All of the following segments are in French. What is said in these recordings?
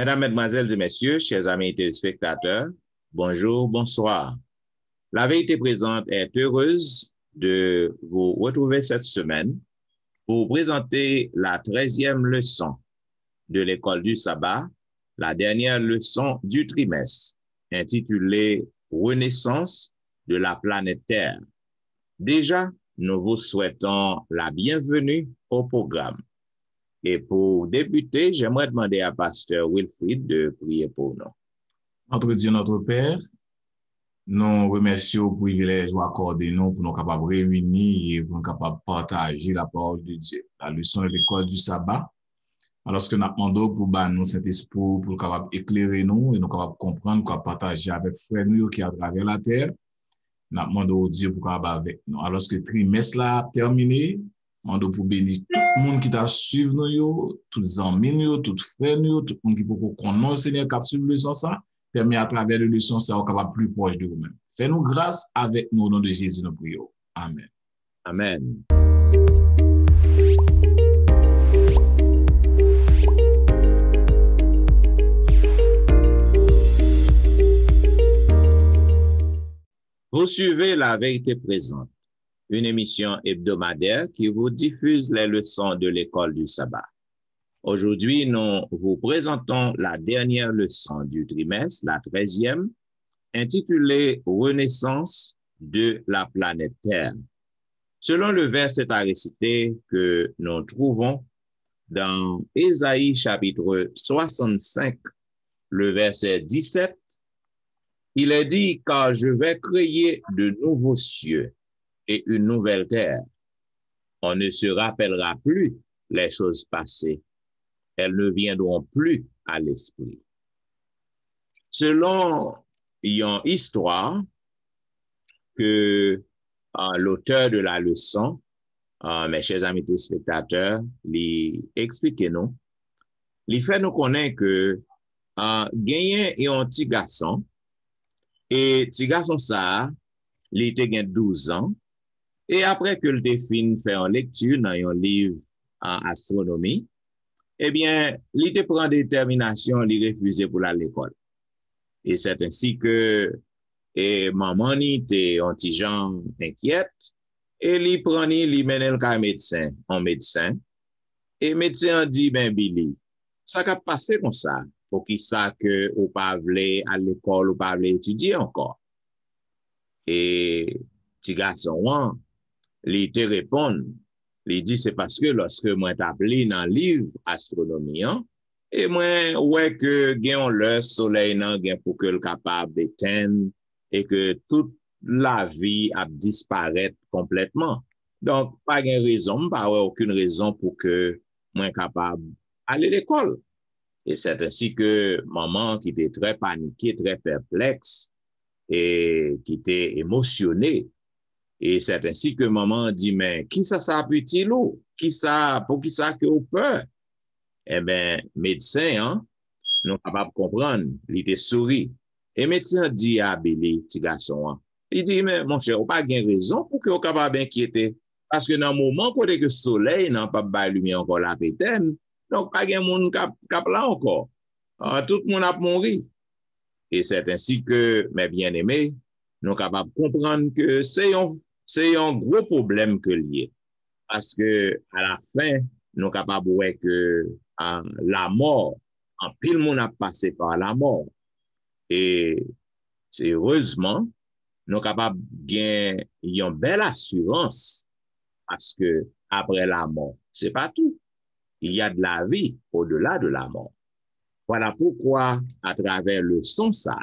Mesdames, Mesdemoiselles et Messieurs, chers amis téléspectateurs, bonjour, bonsoir. La Vérité Présente est heureuse de vous retrouver cette semaine pour vous présenter la 13e leçon de l'école du sabbat, la dernière leçon du trimestre, intitulée Renaissance de la planète Terre. Déjà, nous vous souhaitons la bienvenue au programme. Et pour débuter, j'aimerais demander à Pasteur Wilfrid de prier pour nous. Notre Dieu, notre Père, nous remercions le privilège accordé nous pour nous capables de réunir et pour nous capables de partager la parole de Dieu. La leçon de l'école du sabbat. Alors que nous demandons pour nous cet esprit pour nous capables d'éclairer nous et nous capables de comprendre, pour partager avec frères nous qui à travers la terre. Nous demandons au Dieu pour capable avec nous. Alors que le trimestre là a terminé, nous pour bénir tout le monde qui t'a suivi nous, tous les amis, tous les frères, tout le monde qui peut connaître Seigneur qui a suivi le leçon ça, permet à travers le leçon ça, on capable plus proche de vous-même. Fais-nous grâce avec nous au nom de Jésus, nous prions. Amen. Amen. Vous suivez La Vérité Présente, une émission hebdomadaire qui vous diffuse les leçons de l'école du sabbat. Aujourd'hui, nous vous présentons la dernière leçon du trimestre, la 13e, intitulée Renaissance de la planète Terre. Selon le verset à réciter que nous trouvons dans Ésaïe chapitre 65, le verset 17, il est dit, car je vais créer de nouveaux cieux et une nouvelle terre. On ne se rappellera plus les choses passées. Elles ne viendront plus à l'esprit. Selon une histoire que l'auteur de la leçon, mes chers amis téléspectateurs, lui expliquez-nous, lui fait nous connaître que gagné et un petit garçon, et petit garçon ça, il était 12 ans, et après que le défini fait en lecture dans un livre en astronomie, eh bien, il te prend détermination, il refusait pour aller à l'école. Et c'est ainsi que maman était un petit genre inquiète, et il prend, il mène le médecin, en médecin, et le médecin dit, ben Billy, ça va passer comme ça, pour qu'il sache que ou pas aller à l'école, ou pas aller étudier encore. Et petit garçon, il te répond, il dit, c'est parce que lorsque moi t'appelé dans le livre astronomie, et moi, ouais, que gagne le soleil, non, gagne pour que le capable d'éteindre, et que toute la vie a disparaître complètement. Donc, pas de raison, pas aucune raison pour que moi capable aller à l'école. Et c'est ainsi que maman, qui était très paniquée, très perplexe, et qui était émotionnée, et c'est ainsi que maman dit, mais qui ça peut-il ou? Pour qui ça que vous peur? Eh bien, médecin, nous capable de comprendre, il était souris. Et médecin dit à Billy, petit garçon, il dit, mais mon cher, vous pas de raison pour que vous capable d'inquiéter. Parce que dans le moment où le soleil n'a pas de lumière encore la pétaine, donc pas de monde cap là encore. Tout le monde a mouru. Et c'est ainsi que, mes bien-aimés, nous sommes capables de comprendre que c'est un gros problème que lié. Parce que, à la fin, nous sommes capables de voir que la mort, en pile monde a passé par la mort. Et c'est heureusement, nous sommes capables de gagner une belle assurance parce que après la mort, c'est pas tout. Il y a de la vie au-delà de la mort. Voilà pourquoi, à travers le son ça,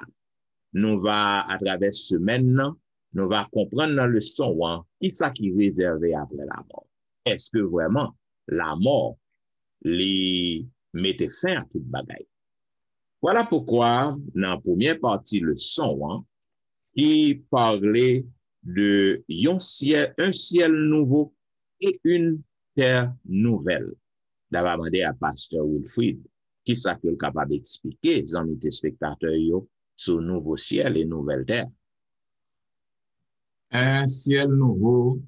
nous va, à travers ce maintenant, nous va comprendre dans le son, qui ça qui est réservé après la mort. Est-ce que vraiment la mort les mettait fin à toute bagaille? Voilà pourquoi, dans la première partie, le son, qui parlait de un ciel nouveau et une terre nouvelle. D'avoir demandé à Pasteur Wilfrid, qui ça que capable d'expliquer, les amis spectateurs, sur nouveau ciel et nouvelle terre. Un ciel nouveau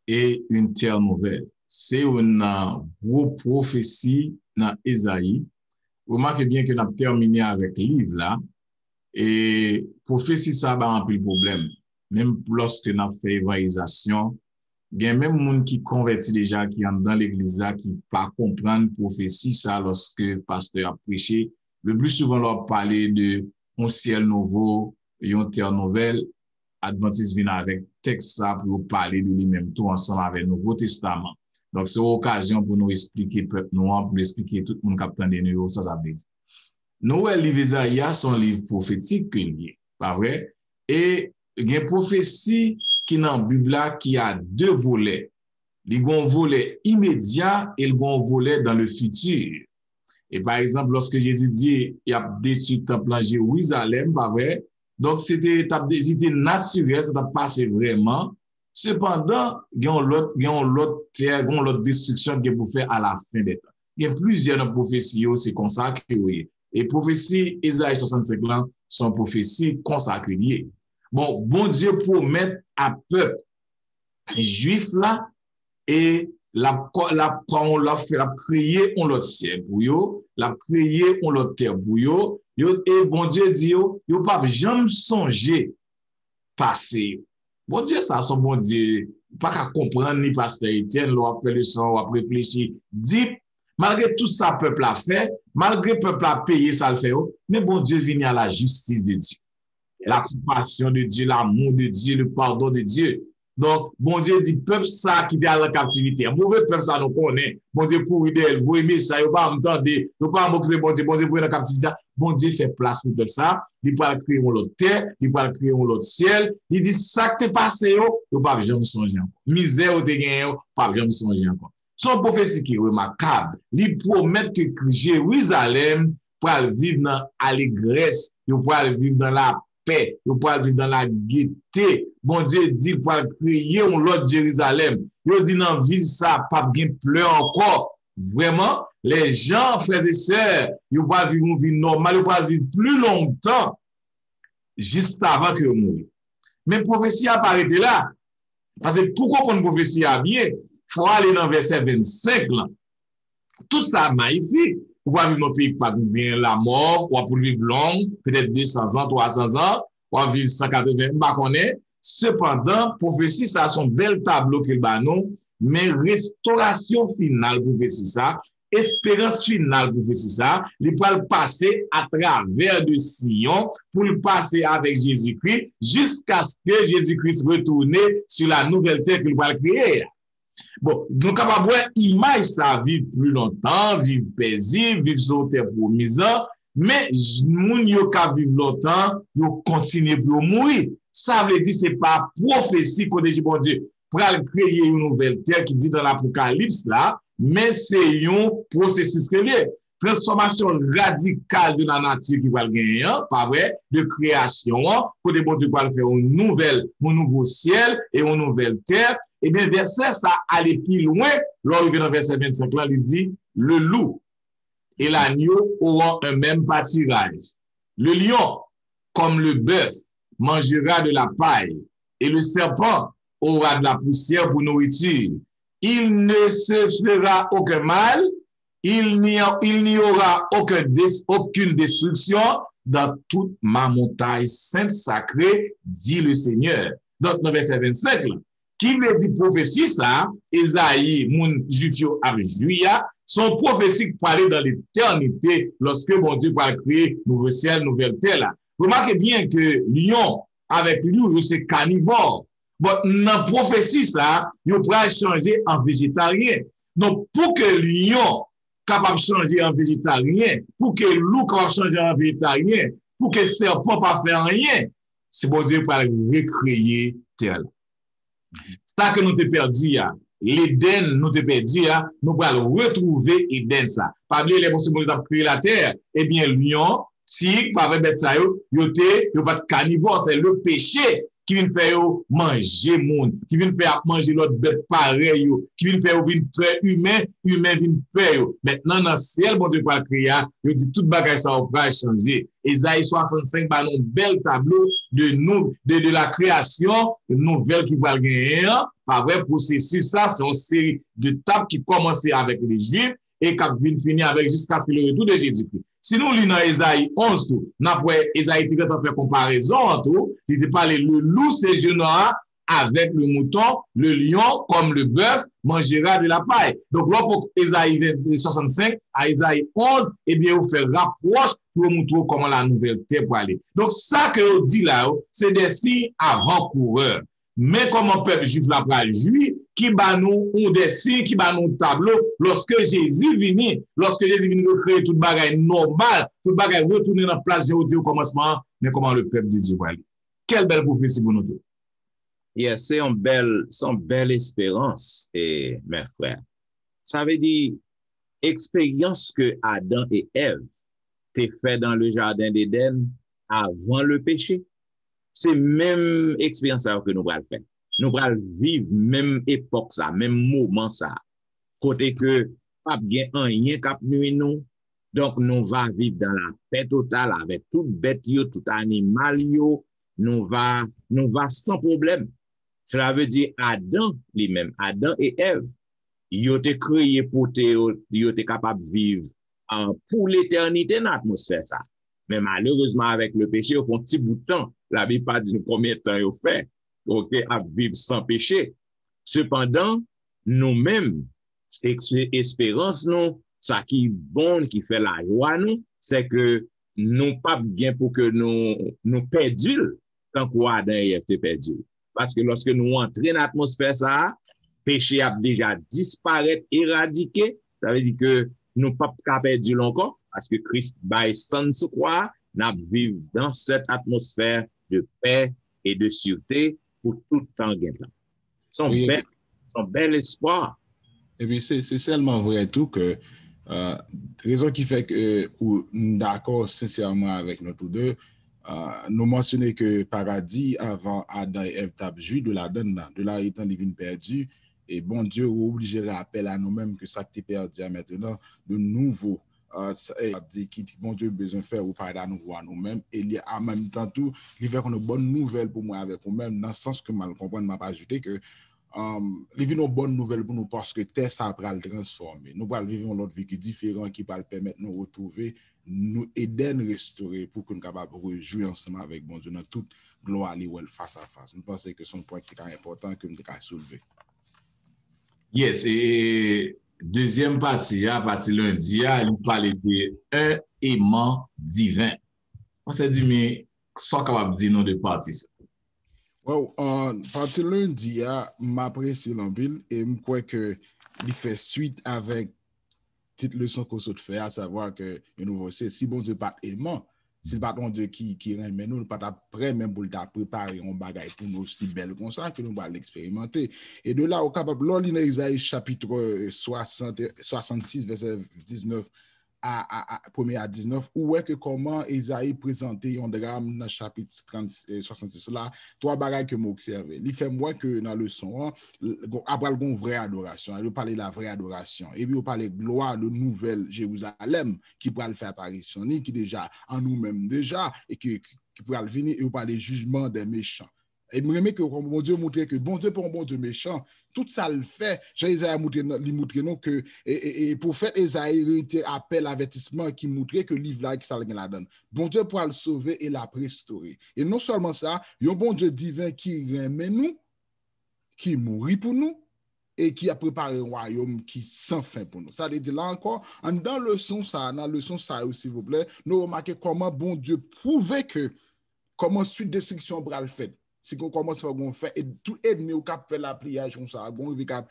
et une terre nouvelle. C'est une grosse prophétie dans Ésaïe remarquez bien que nous avons terminé avec le livre là, et prophétie ça va un peu le problème. Même lorsque nous avons fait évangélisation, il y a même des gens qui convertit déjà, qui entrent dans l'église là, qui ne pas comprendre prophétie ça lorsque le pasteur a prêché. Le plus souvent, leur parler de un ciel nouveau, une terre nouvelle. Adventiste vient avec texte ça pour parler de lui-même tout ensemble avec le Nouveau Testament. Donc, c'est l'occasion pour nous expliquer peuple noir, pour expliquer tout le monde qui a de nous, ça veut dire. Nous, le livre Isaïe, son livre prophétique que lié, pas vrai? Et il y a une prophétie qui dans la Bible qui a deux volets. Il y a un volet immédiat et il y a un volet dans le futur. Et par exemple, lorsque Jésus dit, il y a détruit le temple en Jérusalem, pas vrai? Donc, c'était naturel, ça a passé vraiment. Cependant, il y a l'autre terre, l'autre destruction qui est pour faire à la fin des temps. Il y a plusieurs prophéties, c'est comme ça que oui. Et prophéties, Isaïe 65 là, sont prophéties consacrées. Bon Dieu promet à peuple juif là, et la créé on l'autre ciel pour yo, la créé on l'autre terre pour yo, et bon Dieu dit yo pas jamais songer passer. Bon Dieu ça son bon Dieu, pas qu'à comprendre ni pasteur Etienne, l'on appelle le son, on réfléchir, dit malgré tout ça peuple a fait, malgré peuple a payé ça le fait, mais bon Dieu vient à la justice de Dieu. La compassion de Dieu, l'amour de Dieu, le pardon de Dieu. Donc, bon Dieu dit, peuple ça qui est à la captivité. Mauvais peuple ça nous connaît. Bon Dieu pour aider, vous aimez ça, vous pas m'entendre, vous pas m'occuper, bon Dieu pour la captivité. Bon Dieu fait place pour peuple ça. Il peut créer l'autre terre, il peut créer l'autre ciel. Il dit, ça qui t'est passé, vous pas jamais songer encore. Misère ou te gagné, pas jamais songer encore. Son prophétie qui est remarquable, il promet que Jérusalem pourra vivre dans l'allégresse, il pourra vivre dans la paix, il pourra vivre dans la gaieté. Bon Dieu dit pour créer un autre Jérusalem. Il dit dans ville ça pas bien pleurer encore. Vraiment, les gens, frères et sœurs, ils vont vivre une vie normale, ils vont vivre plus longtemps juste avant que mourir. Mais prophétie a pas arrêté là. Parce que pour comprendre prophétie a bien, il faut aller dans verset 25 là. Tout ça magnifique. Ou pas vivre dans un pays qui pas bien la mort, ou pour vivre long, peut-être 200 ans, 300 ans, ou vivre 180, pas connaît. Cependant, prophétie, ça, son bel tableau qu'il bat nous, mais restauration finale, prophétie, ça, espérance finale, prophétie, ça, il peut le passer à travers de Sion, pour le passer avec Jésus-Christ, jusqu'à ce que Jésus-Christ retourne sur la nouvelle terre qu'il va créer. Bon, nous sommes capables de voir image ça vivre plus longtemps, vivre paisible, vivre sur terre promise, mais moun yo ka vivre longtemps, yo continue pour mourir. Ça veut dire c'est pas prophétie qu'on dit bon Dieu pour créer une nouvelle terre qui dit dans l'Apocalypse là, mais c'est un processus que lié. Transformation radicale de la nature qui va gagner, pas vrai, de création, pour des bon Dieu va faire un nouveau ciel et une nouvelle terre. Et bien, verset, ça allait plus loin. Lorsque dans verset 25, là, il dit, le loup et l'agneau auront un même pâturage. Le lion, comme le bœuf, mangera de la paille, et le serpent aura de la poussière pour nourriture. Il ne se fera aucun mal, il n'y aura aucune destruction dans toute ma montagne sainte sacrée, dit le Seigneur. Donc, dans verset 25, là, qui veut dire prophétie ça, Esaïe, moun jutio avjuya, son prophétie qui parlait dans l'éternité lorsque mon Dieu va créer nouveau ciel, nouvelle terre là. Remarquez bien que lion avec lui, c'est carnivore. Bon, dans prophétie ça, il pourra changer en végétarien. Donc, pour que lion capable de changer en végétarien, pour que loup capable de changer en végétarien, pour que serpent pas faire rien, c'est bon Dieu pour recréer terre. Ça que nous t'ai perdu, l'Éden nous t'ai perdu, nous allons retrouver Éden ça. Parmi les possibilités de créer la terre, eh bien, lion, tigre, pas avec bête ça, yo pas de carnivore, c'est le péché qui vient faire manger monde, qui vient faire manger l'autre bête pareil, qui vient faire très humain vient faire. Maintenant, dans le ciel, bon Dieu va créer, il dit tout bagage ça va changer. Esaïe 65 va un bel tableau de la création, une nouvelle qui va gagner, pas vrai processus ça, c'est une série de tables qui commençaient avec les Juifs, et qui vient finir avec jusqu'à ce que le retour de Jésus-Christ. Si nous lisons dans Ésaïe 11, tout, après Ésaïe qui a fait comparaison, tout, il te parle le loup séjournera avec le mouton, le lion comme le bœuf mangera de la paille. Donc là, pour Ésaïe 65 à Ésaïe 11, eh bien, on fait rapproche pour montrer comment la nouvelle terre pour aller. Donc ça que on dit là, c'est des signes avant-coureurs. Mais comme un peuple juif la pral juif, qui bat nous, ou des signes qui bat nous tableau, lorsque Jésus vient recréer toute bagaille normale, toute bagaille retourner dans la place Jéhovah au commencement, mais comment le peuple de Dieu va aller. Quelle belle prophétie pour nous tous. Yes, c'est une belle espérance, et mes frères. Ça veut dire, expérience que Adam et Ève t'ont fait dans le jardin d'Éden avant le péché. C'est même expérience que nous allons faire. Nous allons vivre même époque ça, même moment ça. Côté que pas bien rien cap nuit nous. Donc nous va vivre dans la paix totale avec toute bête yo, tout animal yo, nous va sans problème. Cela veut dire Adam lui-même, Adam et Ève, ils ont été créés pour ils ont été capables de vivre pour l'éternité dans l'atmosphère ça. Mais malheureusement, avec le péché, ils font un petit bout de temps. La Bible pas dit combien de temps ils ont fait. OK, à vivre sans péché. Cependant, nous-mêmes, espérance, nous, ça qui est bon, qui fait la joie, nous, c'est que nous pas bien pour que nous perdions tant qu'on a été perdu. Parce que lorsque nous entrons dans l'atmosphère, ça, péché a déjà disparu, éradiqué. Ça veut dire que nous pas perdu encore. Parce que Christ, sans croire, n'a vivre dans cette atmosphère de paix et de sûreté pour tout le temps. Son bel espoir. Et puis, c'est seulement vrai tout que, raison qui fait que, d'accord sincèrement avec nous tous deux, nous mentionnons que paradis, avant Adam et Ève tapent jus de la donne, de la étant divine perdu, et bon Dieu obligé à rappeler à nous-mêmes que ça qui est perdu maintenant, de nouveau. Qui bon Dieu besoin de faire ou parler à nous-mêmes et il y a en même temps tout il fait une bonne nouvelle pour moi avec vous-même dans le sens que mal comprendre m'a pas ajouté que il vient une bonne nouvelle pour nous parce que terre ça va le transformer nous allons vivre une autre vie qui est différente qui va permettre nous retrouver nous Éden restaurer pour que nous capables de rejouer ensemble avec bon Dieu dans toute gloire face à face. Nous pensons que c'est un point qui est important que nous devons soulever. Yes, et deuxième partie, lundi, il parlait de un aimant divin. On s'est dit, mais soit capable de dire non de partie. Wow, partie lundi, m'apprécie l'empile et je crois que il fait suite avec petite leçon qu'on se fait, à savoir que nous c'est si bon Dieu pas aimant, si pas bon Dieu qui remet nous pas prêt même pour préparer un bagage pour nous aussi belle comme ça que nous va l'expérimenter. Et de là au capable l'ordre Isaïe chapitre 66 verset 19 à 1er à 19, où est que comment Isaïe présentait un drame dans le chapitre 66 là, trois bagages que m'observé. Il fait moins que dans le son, après une vraie adoration, il parler de la vraie adoration, et puis il parler de gloire de nouvelle Jérusalem qui pourra le faire apparition, qui déjà en nous-mêmes déjà, et qui pourra le venir, et il parler jugement des méchants. Et je me que bon Dieu montre que bon Dieu pour un bon Dieu méchant, tout ça le fait. Jean-Isaïe montre nous que et prophète Isaïe était appel avertissement qui montrait que le livre là qui ça la donne. Bon Dieu pour le sauver et la restaurer. Et non seulement ça, il y a un bon Dieu divin qui remet nous, qui mourit pour nous et qui a préparé un royaume qui sans fin pour nous. Ça veut dire là encore, dans le son ça, s'il vous plaît, nous remarquons comment bon Dieu prouvait que comment suite destruction bral fait. Si on commence à faire et tout ennemi au cap fait la pliage comme ça bon cap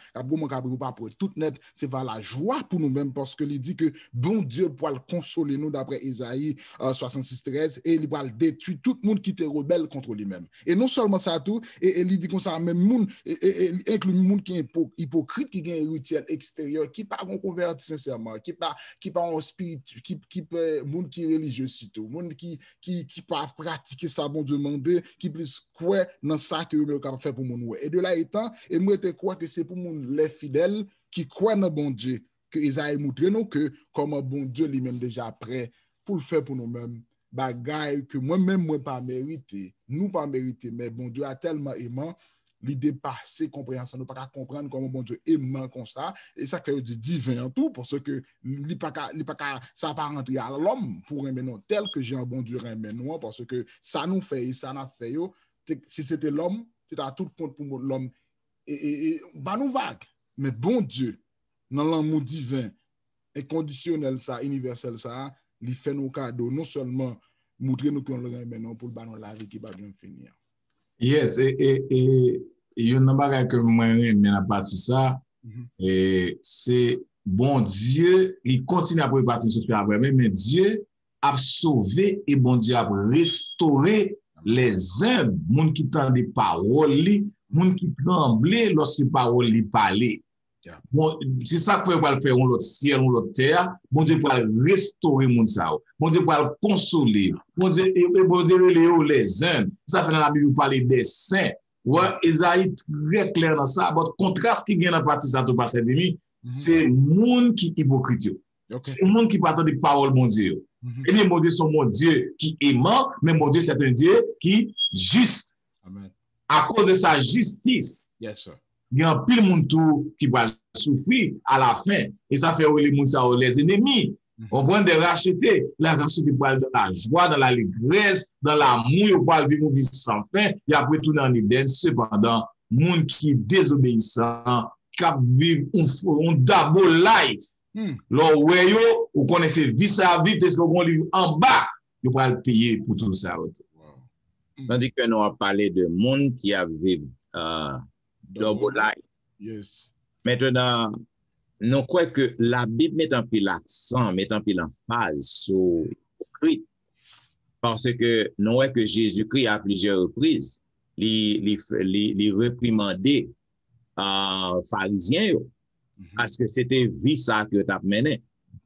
pas pour tout net c'est vers la joie pour nous-mêmes parce que il dit que bon Dieu pour le consoler nous d'après Isaïe 66:13 et il va le détruire tout le monde qui était rebelle contre lui-même et non seulement ça tout et il dit comme ça même monde inclut monde qui est hypocrite qui a un rituel extérieur qui pas converti sincèrement qui pas en spirit qui monde qui est religieux surtout monde qui pas pratiquer ça bon Dieu demander qui plus quoi dans ça que nous avons fait pour nous. Et de là étant, et moi je crois que c'est pour nous les fidèles qui croient dans bon Dieu que Isaïe montre nous que comme bon Dieu lui-même déjà prêt pour le faire pour nous-mêmes. Bagaille que moi-même moi pas mérité, nous pas mérité, mais bon Dieu a tellement aimant li dépasse compréhension, nous pas comprendre comment bon Dieu aimant comme ça, et ça fait du divin en tout, parce que ça pas rentrer à l'homme pour aimer non, tel que j'ai un bon Dieu aimé nous, parce que ça nous fait, ça n'a fait, si c'était l'homme, c'est à tout compte pour l'homme, et bah nous vague, mais bon Dieu, dans l'amour divin, inconditionnel ça, universel ça, il fait nos cadeaux, non seulement montrer nous qu'on le aime, non pour le ballon la vie qui va bien finir. Yes, et yon nan bagay que moi j'aime la partie ça, et c'est bon Dieu, il continue à partir sur après, mais Dieu a sauvé et bon Dieu a restauré les âmes, moun qui tendent des paroles, moun qui tremblent lorsque parole li parlait. Bon, c'est ça que peut faire on l'autre ciel, on l'autre terre. Bon Dieu pour restaurer moun ça. Bon Dieu pour consoler. Bon Dieu les âmes. Ça fait dans la Bible parler des saints. Ouais, Isaïe très clair dans ça. But contraste qui vient dans partie ça tout passer demi, c'est moun qui hypocrite. C'est moun qui parle des paroles mon Dieu. Et bien mon Dieu son mon Dieu qui aimant, mais mon Dieu c'est un Dieu qui juste. Amen. À cause de sa justice. Yes sir. Il y a un pile monde qui va souffrir à la fin. Et ça fait les gens les ennemis. On prend des racheter. La racheter pour aller dans la joie, dans l'allégresse, dans l'amour, pour vivre une vie sans fin. Et après tout dans l'Éden. Cependant, monde qui désobéissant, qui vivent un double life. Là, vous connaissez vie sa vie, est-ce qu'on va vivre en bas? Vous pouvez le payer pour tout ça. Tandis que nous avons parlé de monde qui a vécu double life. Yes. Maintenant, nous croyons que la Bible met un peu l'accent, met un peu l'emphase sur Christ. Parce que nous voyons que Jésus-Christ à plusieurs reprises, il réprimandait pharisiens parce que c'était vie ça que tu as mené.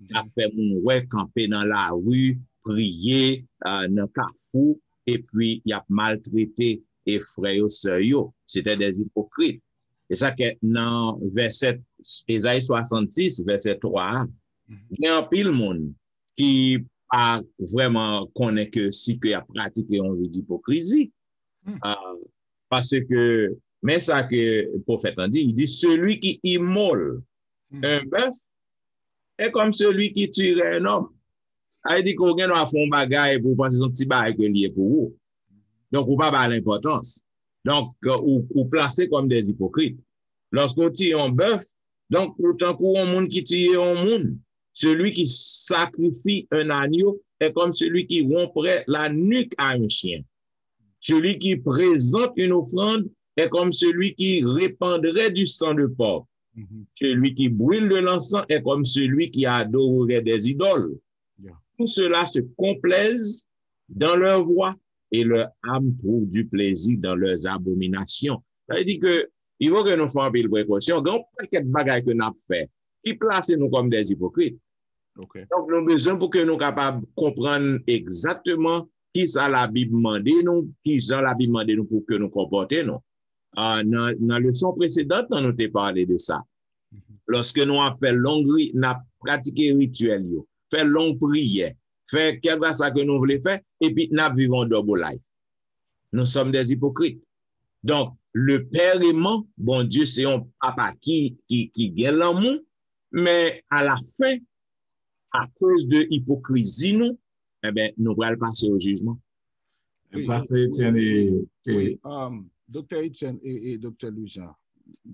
Tu as fait mon camper dans la rue, prier dans le carrefour, et puis il a maltraité et frères sœurs. C'était des hypocrites. Et ça que dans verset Ésaïe 66, verset 3, il y a un pile monde qui a vraiment connaît que si que a pratiqué on veut d'hypocrisie. Parce que, mais ça que le prophète a dit, il dit celui qui immole un bœuf est comme celui qui tue un homme. Il dit qu'on a fait un bagage pour penser son petit bagage que lié pour vous. Donc, on pas pas l'importance. Donc, ou placé comme des hypocrites. Lorsqu'on tue un bœuf, donc, autant qu'on monde qui tue un monde, celui qui sacrifie un agneau est comme celui qui romprait la nuque à un chien. Celui qui présente une offrande est comme celui qui répandrait du sang de porc. Celui qui brûle de l'encens est comme celui qui adorerait des idoles. Tout cela se complaise dans leur voix et leur âme trouve du plaisir dans leurs abominations. Ça veut dire que il faut que nous fassions une précaution. Il y a un paquet de bagages que nous avons fait qui placent nous comme des hypocrites. Okay. Donc, nous avons besoin pour que nous soyons capables de comprendre exactement qui ça la Bible demande nous, qui ça la Bible demande nous pour que nous comportions. Dans la leçon précédente, nous avons parlé de ça. Lorsque nous avons fait pratiqué rituel, fait longue prière, fait quelque chose que nous voulons faire, et puis nous vivons double life. Nous sommes des hypocrites. Donc, le père aimant, bon Dieu, c'est un papa qui gagne l'amour, mais à la fin, à cause de l'hypocrisie, nous, eh bien, nous allons passer au jugement. Oui, Dr. Etienne et Dr. Louis-Jean,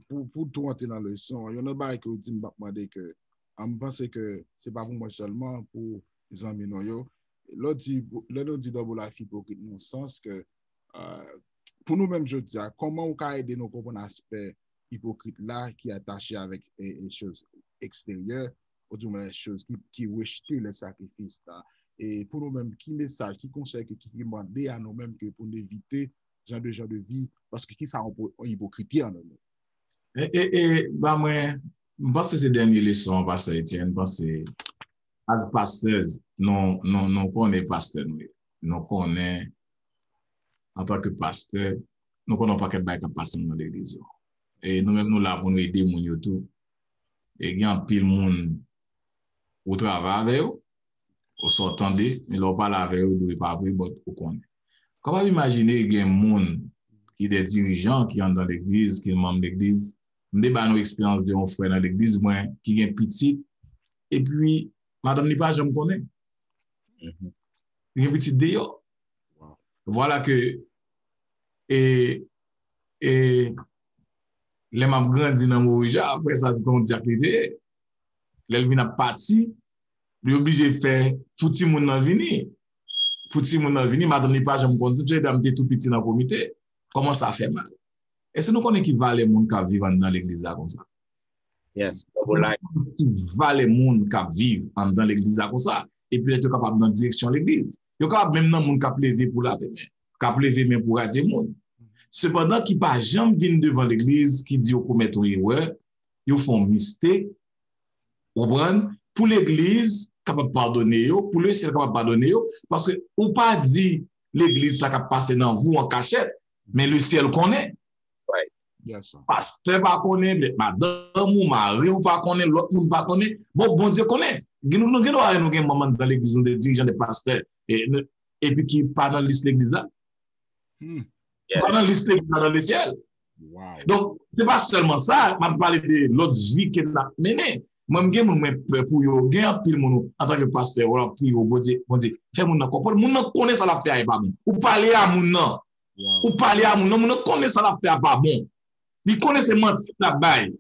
pour tout entrer dans le leçon, il y en a pas qui dit que je pense que ce n'est pas pour moi seulement, pour les amis noyaux. L'autre dit double life hypocrite, dans le sens que pour nous-mêmes, je dis, comment on peut aider nous comprendre l'aspect hypocrite là qui est attaché avec les choses extérieures, ou du moins les choses qui rejettent les sacrifices là. Et pour nous-mêmes, qui message, qui conseille, qui demande à nous-mêmes que pour éviter ce genre de vie, parce que qui ça en hypocrisie en nous. Bah, moi, je pense que c'est la dernière leçon, Pasteur Etienne, je pense que, as pasteurs, non, connaît pasteur, nous connaît, en tant que pasteur, nous connaissons pas quel bail qui passe dans l'église. Et nous-mêmes, nous là pour nous aider, nous tout. Et il y a un pile monde au travail avec eux, au s'entendez, mais là, on parle avec eux, nous ne pas apprendre, au connaît. Comment imaginer qu'il y a un monde qui des dirigeants qui entrent dans l'église, qui sont membres de l'église. On débat nos expériences de mon frère dans l'église, moi, qui est petit. Et puis, madame n'est pas, je me connais. Il y a un petit d'ailleurs. Wow. Voilà que, et les membres grandis dans mon regard, après ça, c'est ton diaclité. L'elvin a parti, lui obligé de faire tout le monde dans venir. Tout le monde dans venir, madame n'est pas, je me connais, j'ai été tout petit dans le comité. Comment ça fait mal? Est-ce que nous connaissons qui va les gens qui vivent dans l'église comme ça? Yes. Qui va les gens qui vivent dans l'église comme ça? Et puis, être capable dans la direction de l'église. Ils sont capables même dans le monde qui a levé pour laver main, qui a levé main pour radier le monde. Cependant, qui pas jamais viennent devant l'église, qui dit qu'on commet une erreur, ils font mistake, pour l'église, capable de pardonner, pour le ciel, capable de pardonner, parce que ou pas dit l'église, ça va passer dans vous en cachette, mais le ciel connaît. Right. Yes, Pasteur pas connaît, madame ou mari ou pas connaît, l'autre monde pas connaît, bon Dieu connaît. Nous avons un moment dans l'église, des dirigeants, des pasteurs, et puis qui pas dans la liste de l'église là. Yes. Pas dans la liste de l'église dans le ciel. Wow. Donc, ce n'est pas seulement ça, je parle de l'autre vie qu'elle a menée. Moi, je suis pour yo, en tant que pasteur, voilà, pour yo, bon Dieu, fais mon comprendre, mon connaît ça la faire pas bon. Ou parler à mon nom, ou parler à mon nom, mon connaît ça la faire pas bon. Il connaît seulement la baille.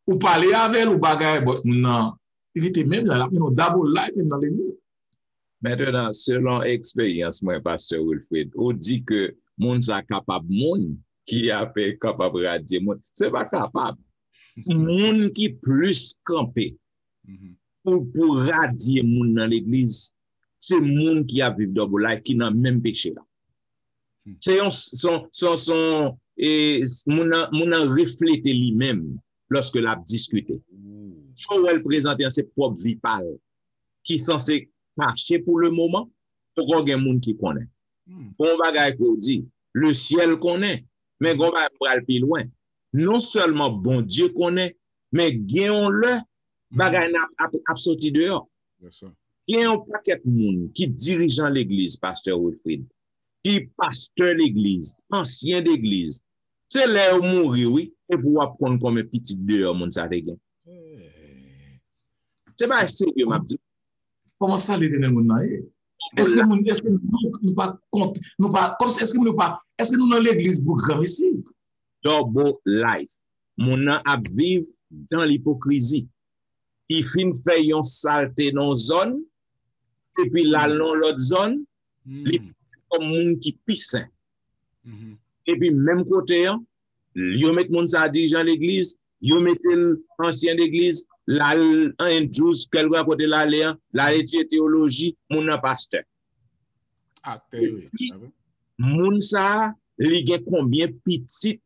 Ou parler avec elle ou bagaille, bon, non. Il était même dans la double life dans l'église. Maintenant, selon expérience, moi, pasteur Wilfred, on dit que moun sa capable, moun qui a fait capable de radier moun, c'est pas capable. Moun qui plus campé pour radier moun dans l'église, c'est moun qui a vécu double life, qui n'a même péché là. C'est moun a reflété lui-même lorsque l'a discuté. Soit elle présente ses propres vies pâles, qui est censé cacher pour le moment, pour qu'on ait un monde qui connaît. Bon bagay qu'on dit, le ciel connaît, mais on va aller plus loin. Non seulement bon Dieu connaît, mais gagnons-le, bagay n'a sorti dehors. Il y a un paquet de monde qui dirigeant l'église, pasteur Wilfred, qui pasteur l'église, ancien d'église. C'est là où mourir, oui, et pour apprendre comme un petit dehors, mon ça te gagne. C'est pas sérieux, m'a dit. Comment ça, l'éternel moun nan? Est-ce que nous pas compte, nous pas, comme est-ce que nous dans l'église pour grand ici? Double life. Mon nan a vivre dans l'hypocrisie. Il fin fait yon saleté dans zone, et puis là, dans l'autre zone, il comme moun qui pisse. Et puis, même côté, yo met moun sa dirigeant l'église, yo met l'ancien d'église, là, un douze, quel côté là, la étude théologie, moun a pasteur. Moun sa, li gen combien petit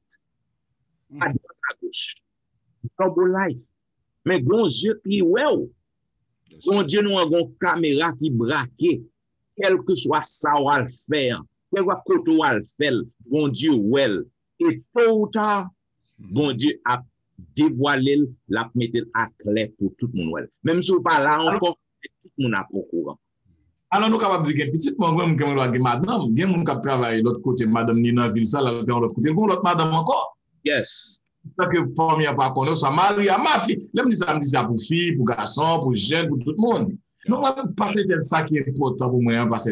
à droite à gauche. Double life. Mais bon Dieu qui ouais. Bon Dieu nous avons une caméra qui braque, quel que soit ça ou à le faire, quel que soit ou à le faire, bon Dieu well. Et tôt ou tard, bon Dieu a dévoilé, l'a mettre à clair pour tout le monde. Même si on pas là encore, tout le monde a au courant. Alors, nous sommes capables de dire que petit, moi, madame, il y a des gens qui travaillent de l'autre côté, madame Nina Vilsa, de l'autre côté, l'autre madame encore. Yes. Parce que première pas qu'on ça marie à ma fille. Là, me dit ça pour fille, pour garçon, pour jeune, pour tout le monde. Nous, on va passer ça qui est important pour moi, parce que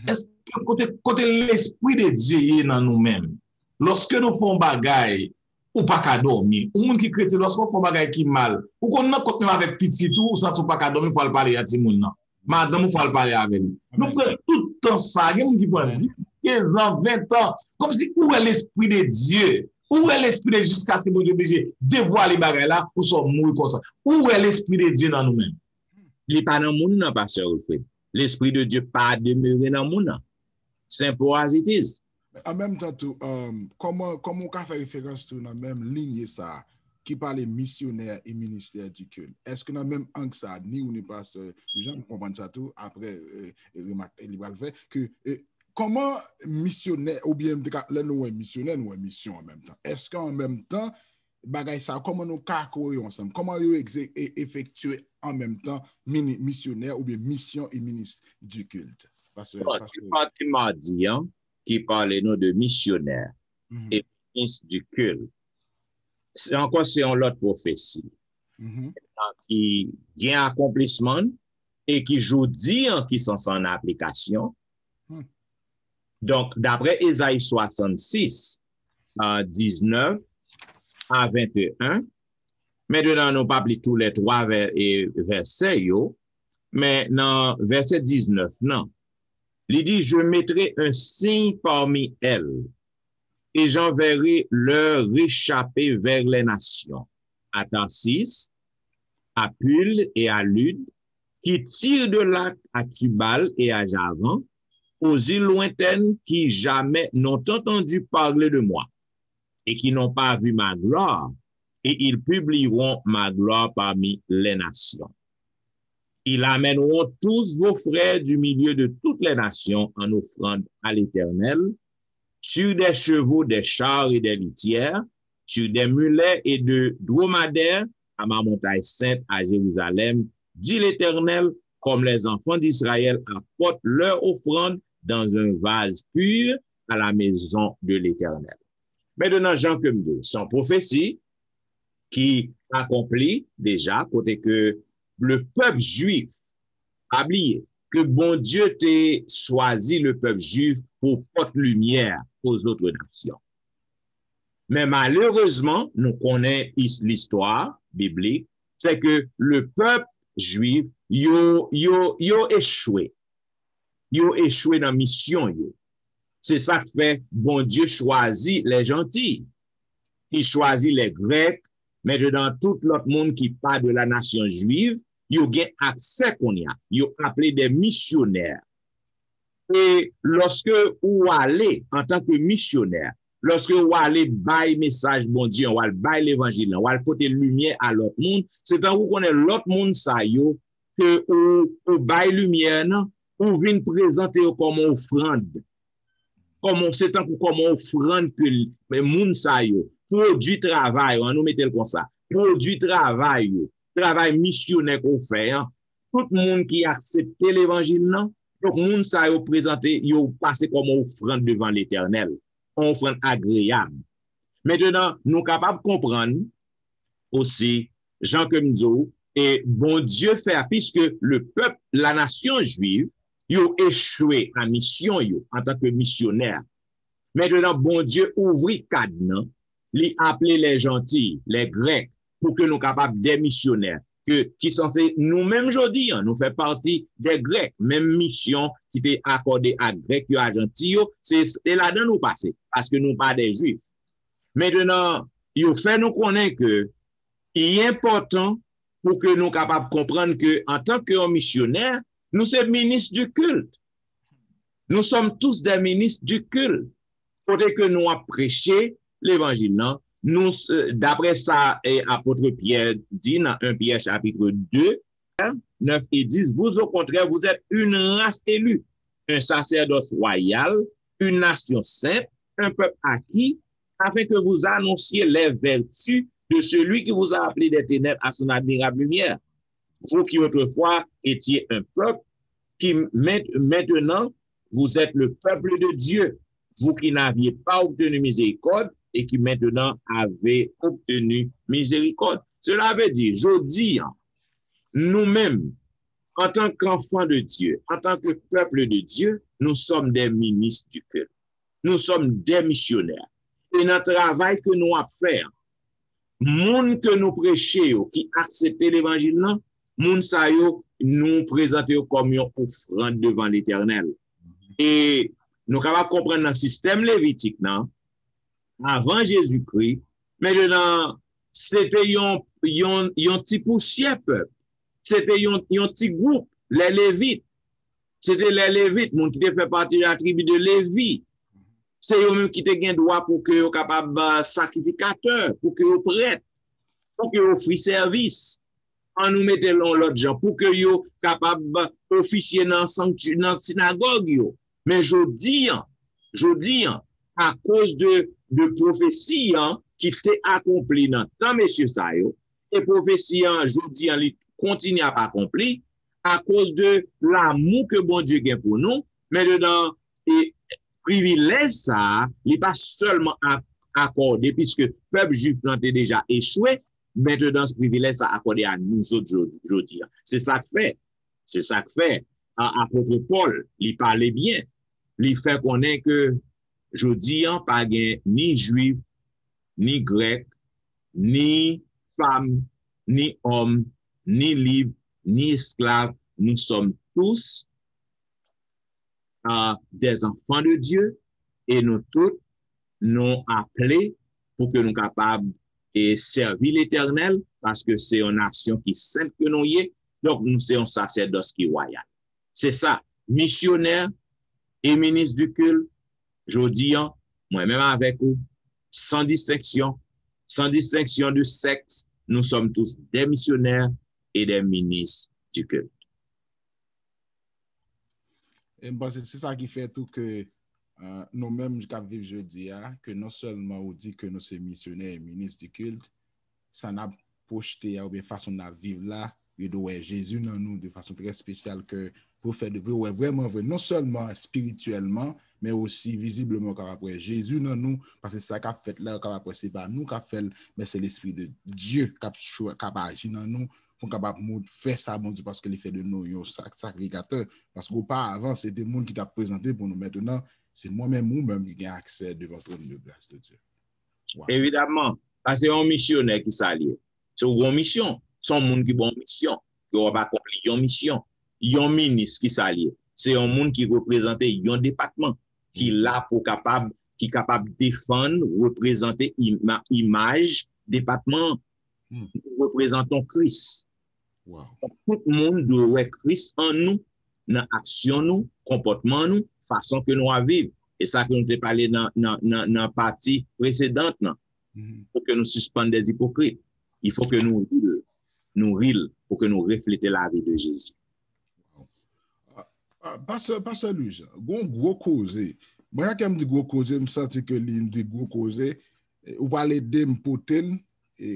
est-ce que côté l'esprit de Dieu est dans nous-mêmes, lorsque nous faisons bagaille, ou pas qu'à dormir, ou monde qui chrétien, lorsqu'on fait bagaille qui mal, ou qu'on a continué avec petit tout, ou sans pas qu'à dormir, il faut parler à tout le monde. Madame, il faut parler avec lui. Nous prenons tout le temps ça, il y a des gens qui prennent 10, 15 ans, 20 ans, comme si où est l'esprit de Dieu? Où est l'esprit de Dieu jusqu'à ce que nous soyons obligés de dévoiler les bagages là pour s'en mourir comme ça? Où est l'esprit de Dieu dans nous-mêmes? Il n'est pas dans le monde, pasteur Wilfred. L'esprit de Dieu pas demeuré dans le monde. Simple as it is. En même temps, comment on peut faire référence à la même ligne ça, qui parle missionnaire et ministère du culte? Est-ce que dans le même angle ça, ni ou ni pas, les gens comprennent ça tout, après, remarquer, il va le faire, que comment missionnaire, ou bien là nous sommes missionnaires, nous sommes mission en même temps. Est-ce qu'en même temps, bagay ça, comment nous carcourons ensemble? Comment nous effectuer en même temps missionnaire ou bien mission et ministre du culte? C'est Fatima dit, qui parle nous de missionnaire. et ministre du culte. C'est encore c'est une autre prophétie qui a un accomplissement et qui joue dire qui sont en application. Donc, d'après Ésaïe 66, 19 à 21, maintenant, nous pas tous les trois versets, mais dans verset 19, non. Il dit, je mettrai un signe parmi elles et j'enverrai leur réchapper vers les nations, à Tarsis, à Pul et à Lude, qui tirent de lac à Tubal et à Javan, aux îles lointaines qui jamais n'ont entendu parler de moi et qui n'ont pas vu ma gloire, et ils publieront ma gloire parmi les nations. Ils amèneront tous vos frères du milieu de toutes les nations en offrande à l'Éternel, sur des chevaux, des chars et des litières, sur des mulets et de dromadaires, à ma montagne sainte à Jérusalem, dit l'Éternel, comme les enfants d'Israël apportent leur offrande dans un vase pur à la maison de l'Éternel. Maintenant, Jean comme deux, son prophétie qui accomplit déjà, côté que le peuple juif a oublié que bon Dieu t'a choisi le peuple juif pour porter lumière aux autres nations. Mais malheureusement, nous connaissons l'histoire biblique, c'est que le peuple juif, yo échoué. Yo échoué dans la mission. C'est ça que fait bon Dieu choisit les gentils. Il choisit les Grecs, mais dans tout l'autre monde qui parle de la nation juive, il y a accès qu'on y a. Il y a appelé des missionnaires. Et lorsque vous allez en tant que missionnaire, lorsque vous allez bailler message bon Dieu, vous allez bailler l'évangile, vous allez porter lumière à l'autre monde, c'est quand vous connaissez l'autre monde ça yo que vous baille lumière non, vous venez présenter comme offrande. Comme c'est tant comme offrande que le monde ça yo produit travail, on nous mettait comme ça. Produit travail missionnaire qu'on fait, hein. Tout le monde qui accepte l'évangile, non? Donc, le monde ça yo présenté, yo passé comme offrande devant l'Éternel. Offrande agréable. Maintenant, nous sommes capables de comprendre aussi, Jean Kemzo, et bon Dieu fait, puisque le peuple, la nation juive, yo échoué en mission, yo, en tant que missionnaire. Maintenant, bon Dieu ouvrit cadenas, li appelé les gentils, les Grecs, pour que nous soyons capables des missionnaires, qui sont nous-mêmes aujourd'hui, nous faisons partie des Grecs, même mission qui était accordée à Grecs et à gentils, c'est là-dedans nous passer, parce que nous pas des Juifs. Maintenant, il fait nous connaître que il est important pour que nous soyons capables de comprendre que en tant que missionnaire, nous sommes ministres du culte. Nous sommes tous des ministres du culte. Pour que nous avons prêché l'évangile, non? Nous, d'après ça, apôtre Pierre dit dans 1 Pierre chapitre 2, 9 et 10, vous au contraire, vous êtes une race élue, un sacerdoce royal, une nation sainte, un peuple acquis, afin que vous annonciez les vertus de celui qui vous a appelé des ténèbres à son admirable lumière. Vous qui autrefois étiez un peuple, qui maintenant, vous êtes le peuple de Dieu. Vous qui n'aviez pas obtenu miséricorde et qui maintenant avez obtenu miséricorde. Cela veut dire, je dis, nous-mêmes, en tant qu'enfants de Dieu, en tant que peuple de Dieu, nous sommes des ministres du culte. Nous sommes des missionnaires. Et notre travail que nous avons fait, monde que nous prêchons, qui acceptent l'évangile, monde ça yo, nous présentons comme une offrande devant l'Éternel. Et nous sommes capables de comprendre dans le système lévitique, non? Avant Jésus-Christ, maintenant, c'était un petit poussière peuple. C'était un petit groupe, les Lévites. C'était les Lévites, monde qui fait partie de la tribu de Lévi. C'est eux-mêmes qui te gain droit pour que soient capables de sacrificateur, pour que soient prêtres, pour que offrent service. On nous mette l'autre gens, pour que soient capables d'officier dans la synagogue. Mais je dis, à cause de prophéties qui étaient accomplies dans le temps, messieurs Sayo, et prophéties, je dis, continue à pas accomplir à cause de l'amour que bon Dieu a pour nous, mais dedans, et privilège ça, il n'est pas seulement accordé, puisque le peuple juif a déjà échoué, maintenant ce privilège ça accordé à nous autres aujourd'hui. C'est ça que fait. C'est ça que fait. Apôtre Paul, il parlait bien. Il fait connaître que aujourd'hui, pas ni juif, ni grec, ni femme, ni homme, ni libre, ni esclave, nous sommes tous des enfants de Dieu et nous tous nous appelés pour que nous soyons capables de servir l'Éternel parce que c'est une nation qui sainte que nous y est, donc nous sommes un sacerdoce qui est royal. C'est ça, missionnaire et ministre du culte, je dis, moi-même avec vous, sans distinction de sexe, nous sommes tous des missionnaires et des ministres du culte. Et c'est ça qui fait tout que nous-mêmes, qui vivons jeudi, que non seulement on dit que nous sommes missionnaires et ministres du culte, ça n'a projeté ou bien façon de vivre là, et de Jésus dans nous de façon très spéciale que pour faire de vrai, vraiment vrai, non seulement spirituellement, mais aussi visiblement après Jésus dans nous, parce que c'est ça qu'a fait là, après c'est pas nous qu'a fait, mais c'est l'Esprit de Dieu qui a agi dans nous pour capable faire ça bon Dieu parce qu'il fait de nous un sacrificateur, parce qu'auparavant c'était le monde qui t'a présenté pour nous, maintenant c'est moi-même ou même qui a accès devant le trône de grâce de Dieu. Wow. Évidemment, parce que c'est un missionnaire qui s'allie. C'est une mission. C'est un monde qui a une mission. Qui va accomplir une mission. Il y a un ministre qui s'allie. C'est un monde qui représente un département qui est là pour capable de défendre, représenter image, département. Nous représentons Christ. Wow. Tout le monde doit voir Christ en nous, dans l'action, nous, comportement, nous, façon que nous vivons. Et ça que nous avons parlé dans la partie précédente, il faut que nous suspendions des hypocrites. Il faut que nous rilles pour que nous reflétions la vie de Jésus. Pasteur Louis, gros cause. Moi, quand je dis gros cause, je me sens que l'idée gros cause, ou parler de me potel,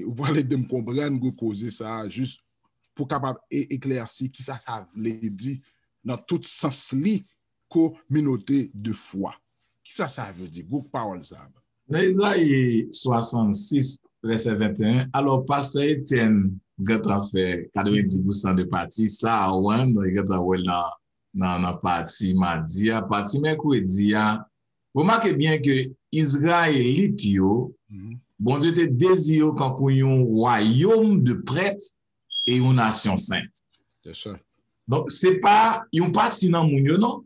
ou parler de me comprendre gros cause, ça, juste pour capable éclaircir qui ça veut dire dans tout sens li communauté de foi. Qui ça veut dire? Gros parole ça. Dans Isaïe 66, verset 21, alors pasteur Etienne a fait 90% de partie, ça, ouais, dans la partie mardi, la partie mercredi, remarquez bien que Israélite, bon Dieu te désiré comme pour un royaume de prêtres et une nation sainte. C'est ça. Donc, c'est pas une partie dans mon non.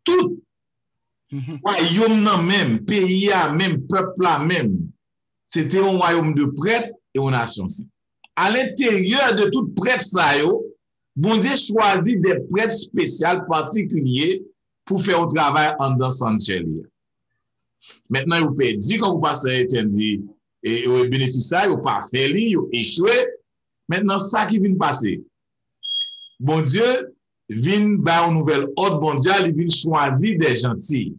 Tout royaume nan même, pays à même, peuple à même, c'était un royaume de prêtres et une nation sainte. À l'intérieur de tout prêtre ça yo, bon Dieu choisit des prêtres spéciaux particuliers pour faire un travail en dans sanctuaire. Maintenant, vous pouvez dire, quand vous passez Etienne dit, et vous bénéficiez, vous pas fait li, vous échoué. Maintenant, ça qui vient passer. Bon Dieu vient par une nouvelle ordre mondiale, il vient choisir des gentils.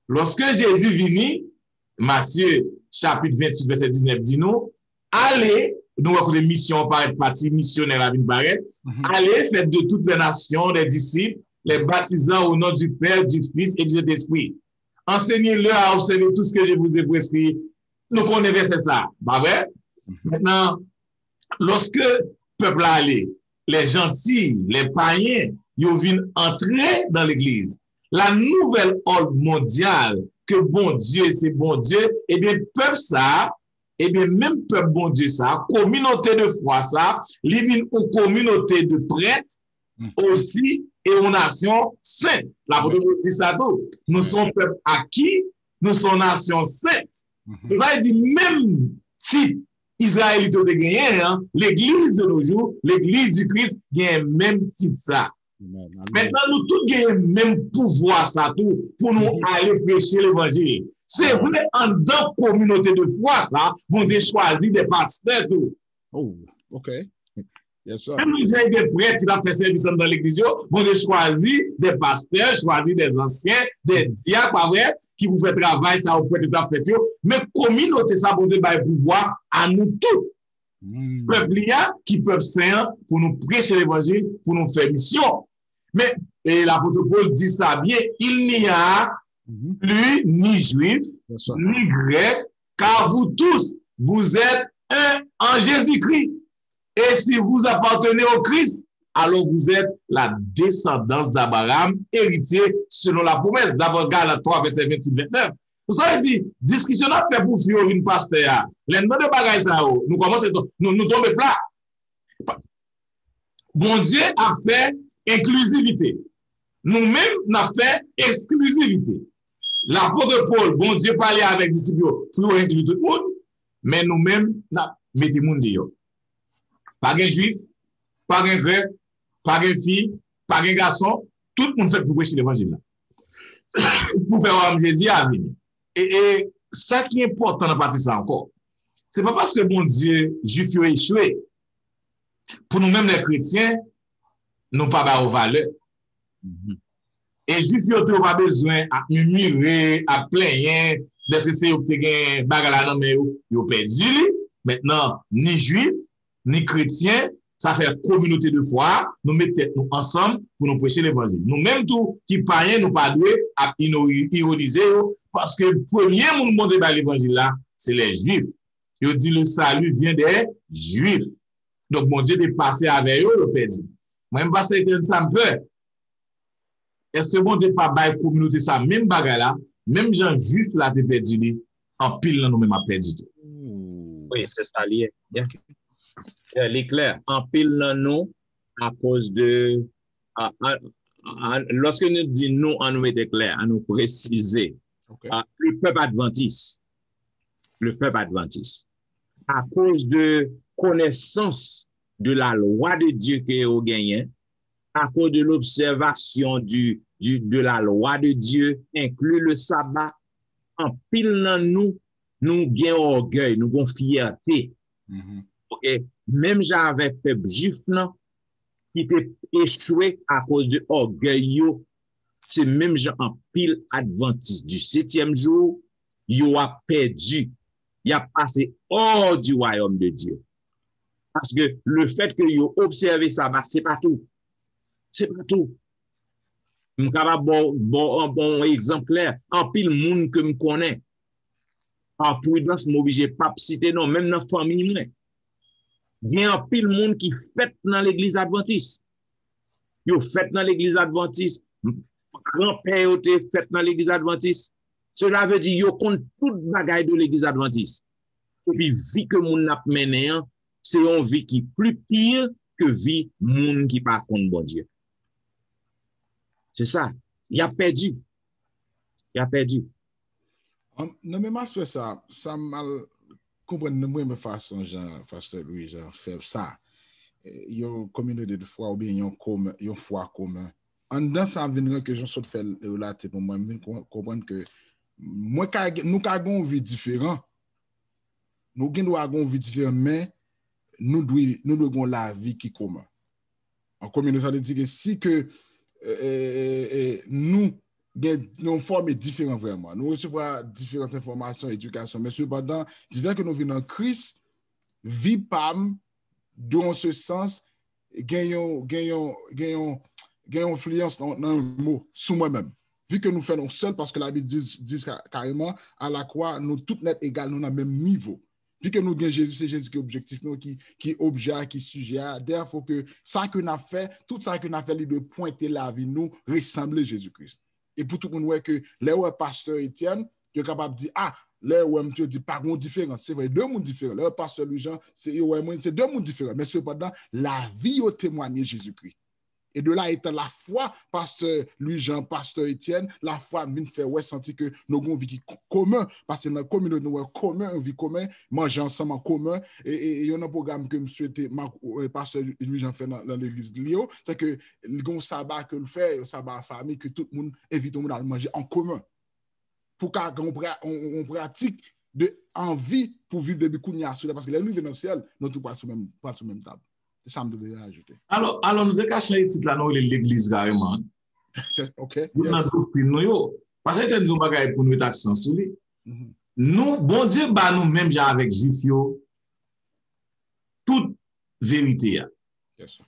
Lorsque Jésus vient, Matthieu, chapitre 28, verset 19, dit nous, allez, nous avons des missions par être parti missionnaire à vient paraître, allez, faites de toutes les nations des disciples, les baptisant au nom du Père, du Fils et du Saint-Esprit. Enseignez-leur à observer tout ce que je vous ai prescrit. Nous connaissons ça. Pas vrai? Maintenant, lorsque le peuple a allé, les gentils, les païens, ils viennent entrer dans l'église. La nouvelle ordre mondiale que bon Dieu, c'est bon Dieu, et bien, peuple ça, et bien, même peuple bon Dieu ça, communauté de foi ça, ils viennent aux communautés de prêtres aussi et aux nations saintes. La Bible dit ça tout. Nous sommes peuple acquis, nous sommes nations saintes. Vous avez dit, même si Israël de gagné, hein, l'église de nos jours, l'église du Christ, gagne même titre ça. Maintenant, nous tous gagnons même pouvoir ça tout pour nous aller prêcher l'évangile. C'est vrai, en deux communautés de foi, ça, vous avez choisi des pasteurs tout. Oh, ok. Yes, sir. Même j'ai des prêtres qui ont fait service dans l'église, vous avez choisi des pasteurs, choisi des anciens, des diacres, pas vrai, qui vous fait travail, ça vous fait tout à fait, mais communauté, ça vous donne pouvoir à nous tous. Peuple qui peuvent saint pour nous prêcher l'évangile, pour nous faire mission. Mais l'apôtre Paul dit ça bien, il n'y a Lui, ni juif, ni grec, car vous tous, vous êtes un en Jésus-Christ. Et si vous appartenez au Christ, alors vous êtes la descendance d'Abraham, héritier selon la promesse. D'abord, Galates 3, verset 28-29. Vous savez, dit, discussion a fait pour fuir une pasteur. Les noms de bagaille ça, nous commençons, nous tombons plat. Bon Dieu a fait inclusivité. Nous-mêmes, nous avons fait exclusivité. L'apôtre Paul, bon Dieu parlait avec les disciples pour inclure tout le monde, mais nous-mêmes, nous mettons le monde dehors. Pas de juif, pas de grec, pas de fille, pas de garçon, tout le monde fait pour prêcher l'évangile. Pour faire Jésus à venir. Et ça qui est important dans partie ça encore, c'est pas parce que bon Dieu, juif a échoué. Pour nous-mêmes les chrétiens, nous pas de valeur. Et juif n'a pas besoin à murmurer, à plaindre, d'est-ce que c'est un bagala non mais yo perdu. Maintenant, ni juif, ni chrétien, ça fait communauté de foi, nous mettons nous ensemble pour nous prêcher l'évangile. Nous-mêmes tout qui païens, nous pas doués à ironiser parce que le premier monde monté par l'évangile là, c'est les juifs. Ils dit le salut vient des juifs. Donc mon Dieu est passé avec eux, le perdu. Moi, je ne sais pas si ça me peut. Est-ce que bon Dieu pas bail communauté ça même bagarre là, même gens juifs là te perdu en pile là nous même a perdu tout. Oui, c'est ça lié. L'éclair en pile là nous à cause de lorsque nous disons nous en nous mettre clair, à nous préciser le peuple adventiste à cause de connaissance de la loi de Dieu qui est au gagné, à cause de l'observation de la loi de Dieu, inclut le sabbat, en pile dans nous gagnons orgueil, nous avons fierté. Okay? Même j'avais peuple juif qui était échoué à cause de orgueil, c'est même gens en pile adventiste du 7e jour, il a perdu, il a passé hors du royaume de Dieu. Parce que le fait que vous observez ça, c'est pas tout. C'est pas tout. Je suis capable de bon exemplaire. En pile monde que je connais. En prudence, je suis obligé de pas citer non, même dans la famille. Il y a un pile monde qui fait dans l'église adventiste. Yo fait dans l'église adventiste. Grand-père yo te fait dans l'église adventiste. Cela veut dire yo compte toute bagaille de l'église adventiste. Et puis vie que moun n'a mené, c'est une vie qui est plus pire que vie moun qui pas contre bon Dieu. C'est ça. Il a perdu. Non, mais moi, c'est ça. Ça m'a compris de même façon, Pasteur Louis, faire ça. Il y a une communauté de foi ou bien il y a une foi commun. En dedans, ça vient que je saute faire là, pour moi, je comprendre que nous avons une vie différente. Nous avons une vie différente, mais nous devons la vie qui est commune. En communauté, ça veut dire que si que nous avons formé différents vraiment, nous recevons différentes informations, éducation, mais cependant, divers que nous vivons en Christ, vie PAM, dans ce sens, gagnons influence dans un mot, sous moi-même. Vu que nous faisons seul, parce que la Bible dit carrément, à la croix, nous tous net égales, nous avons le même niveau. Vu que nous gagnons Jésus, c'est Jésus qui est objectif, nous, qui est objet, qui est sujet. D'ailleurs, il faut que ça que nous avons fait, tout ça que nous avons fait, de pointer la vie, nous, ressembler Jésus-Christ. Et pour tout le monde, que les pasteur Étienne, qui est capable de dire, là où je dis pas de différence, c'est vrai, deux mondes différents. Là, pasteur Louis-Jean, c'est deux mondes différents. Mais cependant, la vie au témoigné Jésus-Christ. Et de là étant la foi, pasteur Louis-Jean, pasteur Étienne, la foi vient faire sentir que nous avons une vie commune, parce que dans la communauté, nous avons une vie commune, manger ensemble en commun. Et il y a un programme que M. pasteur Louis-Jean fait dans l'église de Lyon, c'est que le sabbat que le fait, le sabbat en famille, que tout le monde invite tout le monde à manger en commun. Pour qu'on pratique de envie pour vivre des bikounia, parce que les nous dans le ciel, nous ne sommes pas sur la même table. C'est ça que je devais ajouter. Alors nous avons caché le titre là, nous, l'église carrément. OK. Nous avons doctrine, nous, parce que c'est une bagaille pour nous être accent sur lui. Nous, bon Dieu, nous-mêmes, avec Juif, toute vérité. Yes.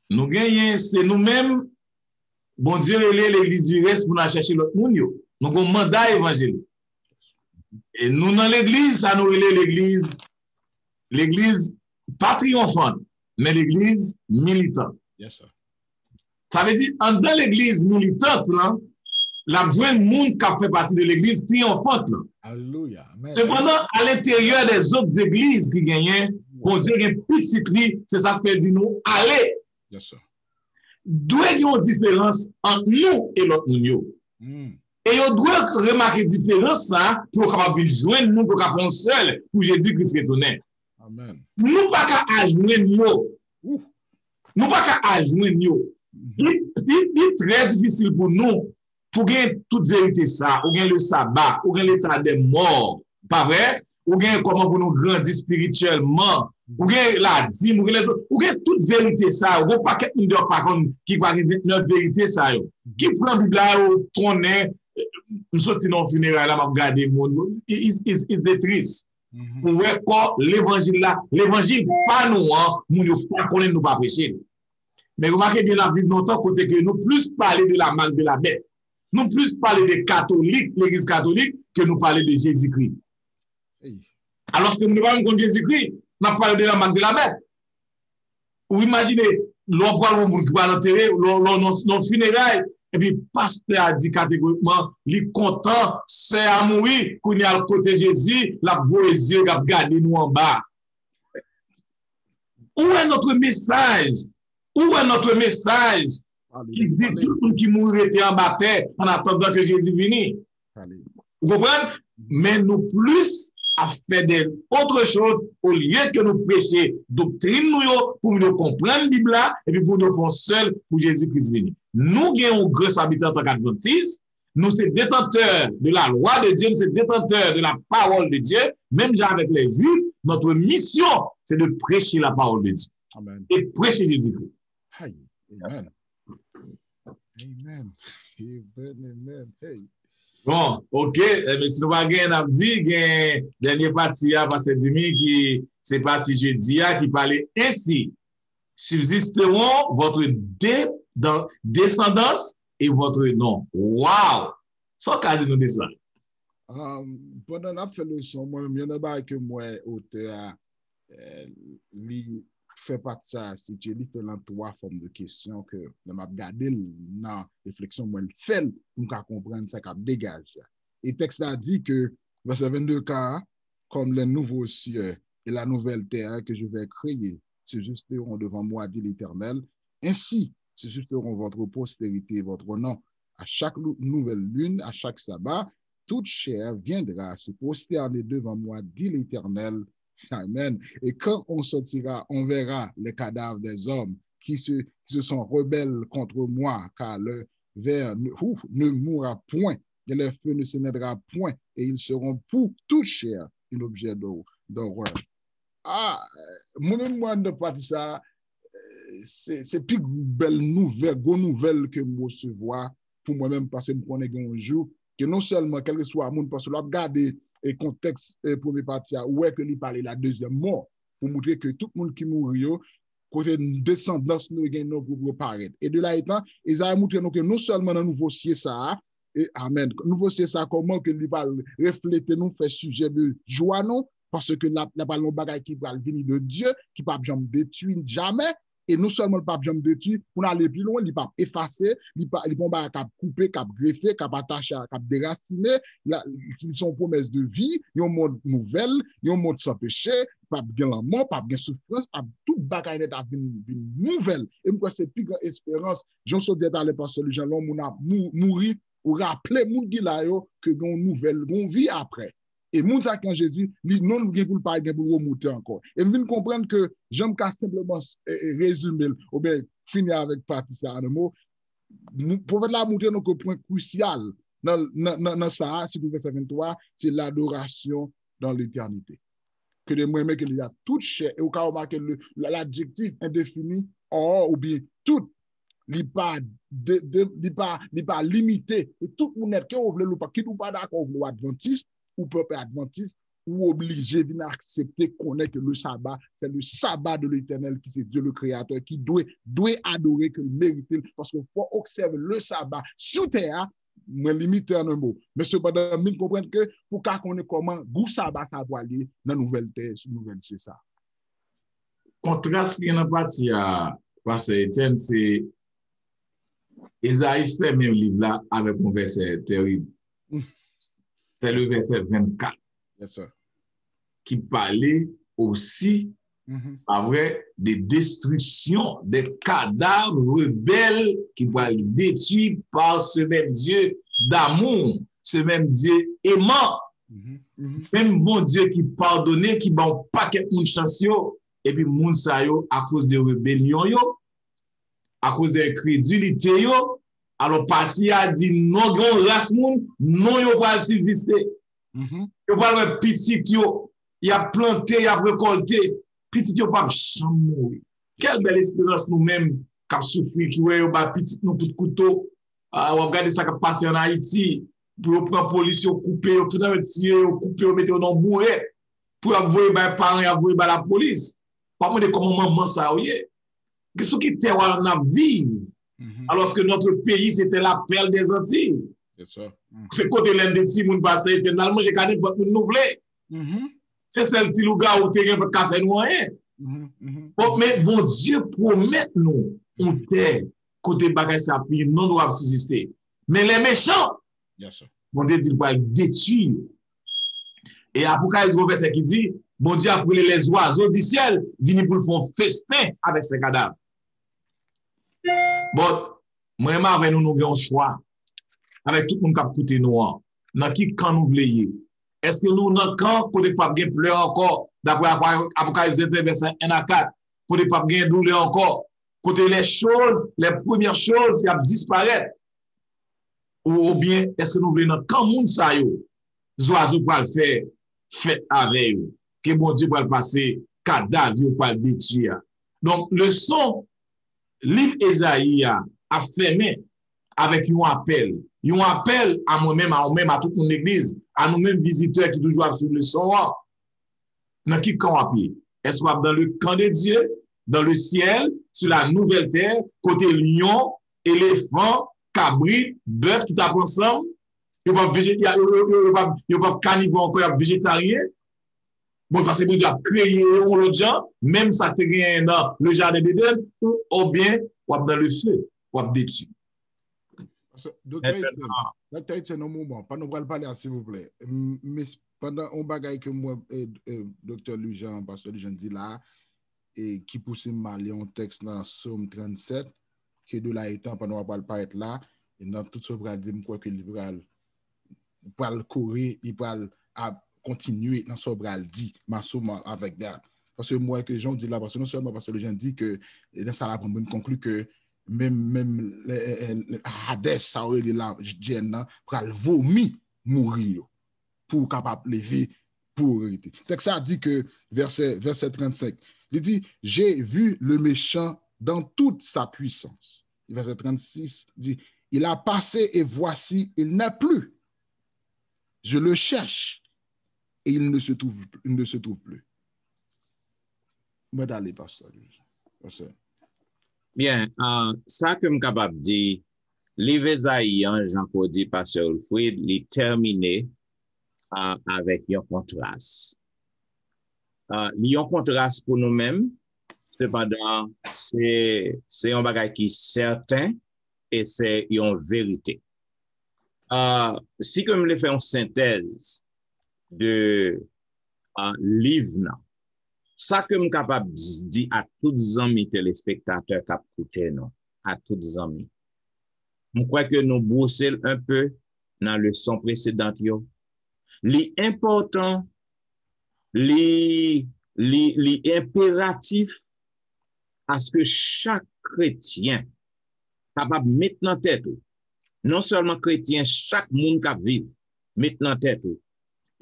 Nous gagnons, c'est nous-mêmes, bon Dieu, l'église du reste pour nous chercher l'autre monde. Nous avons un mandat évangélique. Et nous, dans l'église, ça nous relève l'église pas triomphante, mais l'église militante. Yes, sir. Ça veut dire, dans l'église militante, là, la besoin de monde qui fait partie de l'église triomphante. Là. Alléluia. Amen. Cependant, à l'intérieur des autres églises qui gagnent, pour dire un petit cri, c'est ça qui fait dire nous, allez. Yes, sir. D'où il y a une différence entre nous et l'autre nous. Et on doit remarquer la différence ça pour capable joindre nous pour capable seul pour Jésus-Christ retourner. Amen. Nous pas qu'à joindre nous. Nous pas qu'à joindre nous. Il est très difficile pour nous pour gagner toute vérité ça, ou gagner le sabbat, ou gagner l'état des morts, pas vrai? Ou gagner comment pour nous grandir spirituellement, ou gagner la dîme, ou gagner toute vérité ça, ou pas qu'être une par contre qui va gagner notre vérité ça, qui prend Bible là, ou connaît, nous sommes dans le funérail là, m'a regardé mon, is triste. Pour voir quoi l'évangile là, l'évangile pas nous, nous pas connaître, nous pas prêcher. Mais remarquez bien la vie de notre temps, côté que nous plus parler de la marque de la bête. Nous plus parler des catholiques, l'église catholique, que nous parler de Jésus-Christ. Hey. Alors que nous ne parlons pas de Jésus-Christ, nous parlons de la marque de la bête. Ou imaginez, l'on parle au monde qui va l'enterrer, l'on funérailles, et puis pasteur a dit catégoriquement, il est content, c'est à mourir, qu'on y a le côté Jésus, la poésie, qui a gardé nous en bas. Où est notre message? Où est notre message? Qui dit tout le monde qui mourrait en bataille en attendant que Jésus vienne. Vous comprenez? Mais nous plus à faire d'autres choses au lieu que nous prêcher doctrine pour nous comprendre la Bible et puis pour nous faire seul pour Jésus-Christ venir. Nous avons un grand habitant en tant qu'adventiste. Nous sommes détenteurs de la loi de Dieu, nous sommes détenteurs de la parole de Dieu. Même avec les Juifs, notre mission, c'est de prêcher la parole de Dieu. Amen. Et prêcher Jésus-Christ. Amen. Amen. Amen. Hey. Bon, ok, mais si nous va gagner, on a dit, dernier parti, parce que Dimi, qui, c'est parti jeudi, qui parlait ainsi. Subsisteront votre descendance et votre nom. Wow! Ça, qu'a dit nous de ça. Pendant la fait le son, moi, il y en a pas que moi, auteur, fait pas de ça, si tu lis fait dans trois formes de questions que je m'a regardé dans la réflexion, moi, le fait pour comprendre ça, qu'on dégage. Et le texte a dit que, verset 22, car, comme les nouveaux cieux et la nouvelle terre que je vais créer, se justeront devant moi, dit l'Éternel, ainsi se justeront votre postérité et votre nom. À chaque nouvelle lune, à chaque sabbat, toute chair viendra se prosterner devant moi, dit l'Éternel. Amen. Et quand on sortira, on verra les cadavres des hommes qui se sont rebelles contre moi, car le ver ne mourra point, et le feu ne s'éteindra point, et ils seront pour toute chair un objet d'horreur. Moi-même, moi, de partir ça, c'est plus belle nouvelle, que je recevoir pour moi-même, parce que je connais un jour, que non seulement, quel que soit le monde, parce que là, regardez, et contexte premier partie où est que lui parlait la deuxième mort pour montrer que tout le monde qui mourit côté descendance nous gagnons pour reparaître et de là étant ils ont montré que non seulement dans nouveau ciel ça et amen nouveau ciel ça comment que lui va refléter nous fait sujet de joie non parce que la parole bagaille qui va venir de Dieu qui pas jamais détruire jamais. Et non seulement le pape jamais détruit, pour aller plus loin, il pas effacer, il pas cap couper, cap greffer, cap attacher, cap déraciner, ils sont promesses de vie, ils ont un monde nouvelle, ils ont un monde sans péché, pas bien la mort, pas bien souffrance, pas toute bagaille net à venir nouvelle. Et moi c'est plus grande espérance, j'en suis dit dans les pasteurs, les gens l'homme a mouru ou rappeler moun qui là yo que gon nouvelle, gon vie après. Et moun sa quand Jésus, li non gen pour pas gen pour remonter encore. Et vinn comprendre que j'aime qu'à simplement résumer ou bien finir avec partie ça en mot. Prophète là montrer donc un point crucial dans ça, si verset 23, c'est l'adoration dans l'éternité. Que de moi mais qu'il y a toute chair et au cas où marquer l'adjectif indéfini or ou bien tout li pas limité et tout le monde qui veut pas qui ou pas d'accord ou adventiste ou peuple adventiste, ou obligé de accepter qu'on est que le sabbat, c'est le sabbat de l'Éternel qui c'est Dieu le Créateur, qui doit adorer, que le mérite, parce qu'il faut observer le sabbat sous terre, moi limité en un mot. Mais cependant, nous comprenons que pour qu'on connaisse comment goût ça va aller dans nouvelle terre, nouvelle c'est ça. Contraste qui est dans partie à Pasteur Etienne, c'est Esaïe fait même livre là avec un verset terrible. C'est le verset 24 Yes, sir. qui parlait aussi après des destructions, des cadavres rebelles qui vont être détruits par ce même Dieu d'amour, ce même Dieu aimant, même bon Dieu qui pardonnait, qui va pas quelqu'un chance et puis moun sa yo à cause de rébellion yo, à cause de crédulité yo, alors parti a dit non grand race moun, non yo pas subsister. Yo pas petit yo, il a planté, il a récolté, petit yo pas jamais mourir. Quelle belle espérance nous-mêmes qu'a souffrir qui ouais yo ba petit nous coup de couteau. On regarde ça qui passe en Haïti, pour prendre police yo couper, yo finalement tirer, yo couper, yo mettre dans bourré pour envoyer par parents, envoyer par la police. Pas moi de comment maman ça ouye. Qu'est-ce qui était à la vie alors que notre pays c'était la perle des Antilles. C'est ça. C'est côté l'un des petits moun pasteur éternellement j'ai gagné pour nous nouvelle. C'est celle petit louga où tu as un café noir. Mais bon Dieu promet nous on terre côté bagage ça puis non doit subsister. Mais les méchants bon Dieu dit il va détruire. Et Apocalypse verset qui dit bon Dieu a brûlé les oiseaux du ciel, venir pour le faire festin avec ses cadavres. Bon, moi avec nous avons un choix. Avec tout le monde qui a coûté nous. Dans qui camp nous voulons? Est-ce que nous, dans le camp, pour ne pas pleurer encore, d'après Apocalypse 20, verset 1 à 4, pour ne pas douleur encore, côté les choses, les premières choses, qui disparaissent? Ou bien, est-ce que nous voulons dans le camp, moun sa yo, oiseaux pour le faire, fête avec eux, que bon Dieu pour le passer, cadavre pour le détruire. Donc, le son, livre Esaïe a fermé avec un appel à moi-même, à toute mon église, à nous-mêmes visiteurs qui toujours sur le son. Dans qui camp à pied? Est-ce qu'on dans le camp de Dieu, dans le ciel, sur la nouvelle terre, côté lion, éléphant, cabrit, bœuf, tout à ensemble? Il n'y a pas cannibale encore, végétarien. Bon, parce que Dieu a créé l'autre gens, même ça te gagne dans le jardin d'Éden, ou bien, ou dans le feu, ou détruit. Docteur, c'est un moment. Pas nous parler, s'il vous plaît. Mais pendant un bagage que moi, docteur Lujan, pasteur Lujan dit là, et qui pousse mal un texte dans Somme 37, que de là étant, pendant qu'on va paraître là, et dans tout ce que je dis, quoi que le libéral courir, il va continuer dans ce que dit, ma somme avec that. Parce que moi, que Jean dit là, parce que non seulement parce que les gens disent que, dans ça, là, on conclut que même Hades, ça aurait été là, pour le vomir, mourir, pour capable lever, pour hériter. Texte ça dit que, verset 35, il dit, j'ai vu le méchant dans toute sa puissance. Verset 36 dit, il a passé et voici, il n'est plus. Je le cherche et il ne se trouve plus. D'aller, pasteur. Bien, ça que je suis capable de dire, livre Esaïe, Jean-Claude dit, pasteur Wilfrid, il terminé avec un contraste. Il y a un contraste pour nous-mêmes, cependant, c'est un bagage qui est certain et c'est une vérité. Si comme je fais une synthèse de livre, ça que je suis capable de dire à tous les amis téléspectateurs qui écoutent nous, à tous les amis. Je crois que nous brossons un peu dans le son précédent. L'important, l'impératif à ce que chaque chrétien capable de mettre dans tête, non seulement chrétien, chaque monde qui vit, mettre dans tête,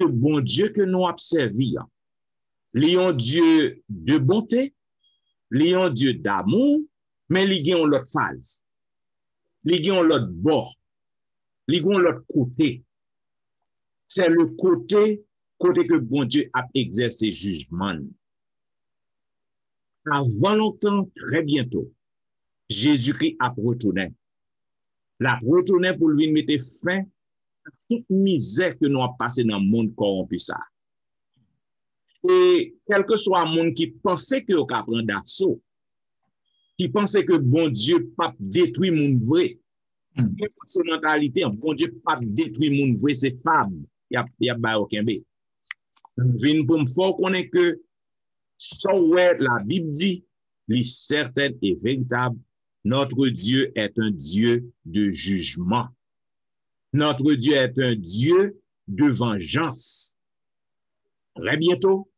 que bon Dieu que nous observons, il un Dieu de bonté, il un Dieu d'amour, mais il y a une autre phase. Il y a l'autre bord. Il y a l'autre côté. C'est le côté que bon Dieu a exercé jugement. Avant longtemps, très bientôt, Jésus-Christ a retourné. La retourner pour lui mettre fin à toute misère que nous avons passé dans le monde corrompu ça. Et quel que soit le monde qui pensait que vous prendre d'assaut, qui pensait que bon Dieu pas détruit le monde vrai, c'est mentalité, bon Dieu pas détruit le monde vrai, c'est fable. Il y a aucun bé. Vin pour me faire connaître que la Bible dit, est certaine et véritable, notre Dieu est un Dieu de jugement. Notre Dieu est un Dieu de vengeance. Très bientôt,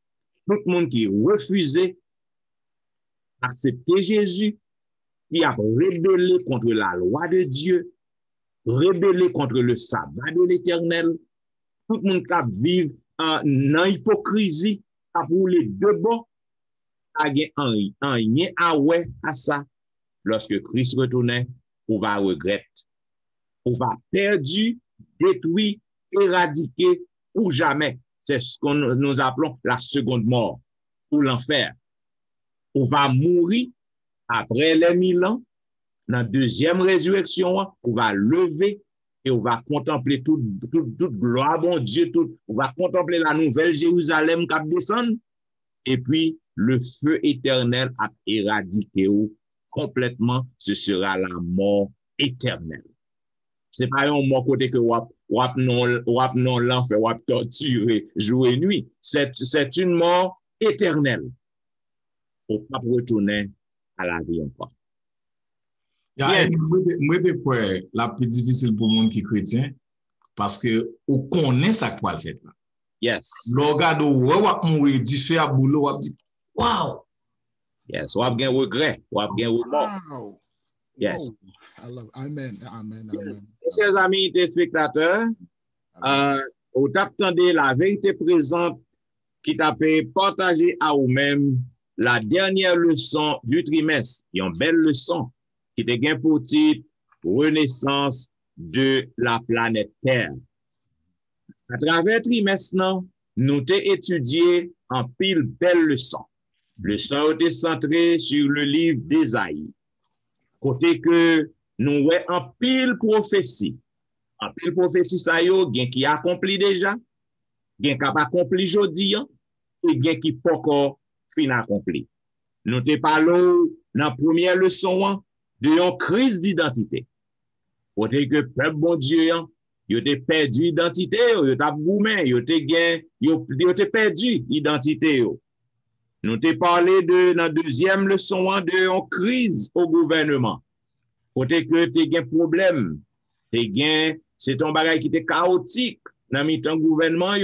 tout le monde qui refusait d'accepter Jésus, qui a rébellé contre la loi de Dieu, rébellé contre le sabbat de l'Éternel, tout le monde qui vit en hypocrisie, pour les deux bords, a rien à ouais à ça. Lorsque Christ retournait, on va regretter, on va perdu, détruit, éradiqué ou jamais. C'est ce que nous appelons la seconde mort ou l'enfer. On va mourir après les 1000 ans. Dans la deuxième résurrection, on va lever et on va contempler toute gloire, bon Dieu, on va contempler la nouvelle Jérusalem qui descend. Et puis, le feu éternel a éradiqué complètement, ce sera la mort éternelle. C'est pas un mot côté que wap non l'enfer, wap torturer jour et nuit. C'est une mort éternelle. On peut pas retourner à la vie encore. Moi, de quoi la plus difficile pour le monde qui est chrétien, parce que on connaît ça quoi le fait là. Yes. Le regarde où on mourir du fait à boulot, on dit wow. Yes, on a bien regret, on a bien remords. Wow. Yes. Wow. I love. Amen. Amen. Amen. Chers amis téléspectateurs, vous attendez la vérité présente qui t'a partagé à vous-même la dernière leçon du trimestre, qui est une belle leçon, qui te gain pour titre Renaissance de la planète Terre. À travers trimestre, nous t'ai étudié en pile belle leçon. Leçon était centrée sur le livre d'Ésaïe. Côté que nous voyons en pile prophétie. En pile prophétie, ça y est, qui accompli déjà, qui a accompli aujourd'hui, et qui n'est pas encore fin accompli. Nous te parlons dans la première leçon de une crise d'identité. Côté que peuple bon Dieu, il a perdu l'identité, il a boumé, il a perdu l'identité. Nous te parlé de la deuxième leçon de une crise au gouvernement. Côté que tu as un problème, c'est ton bagage qui était chaotique dans le gouvernement.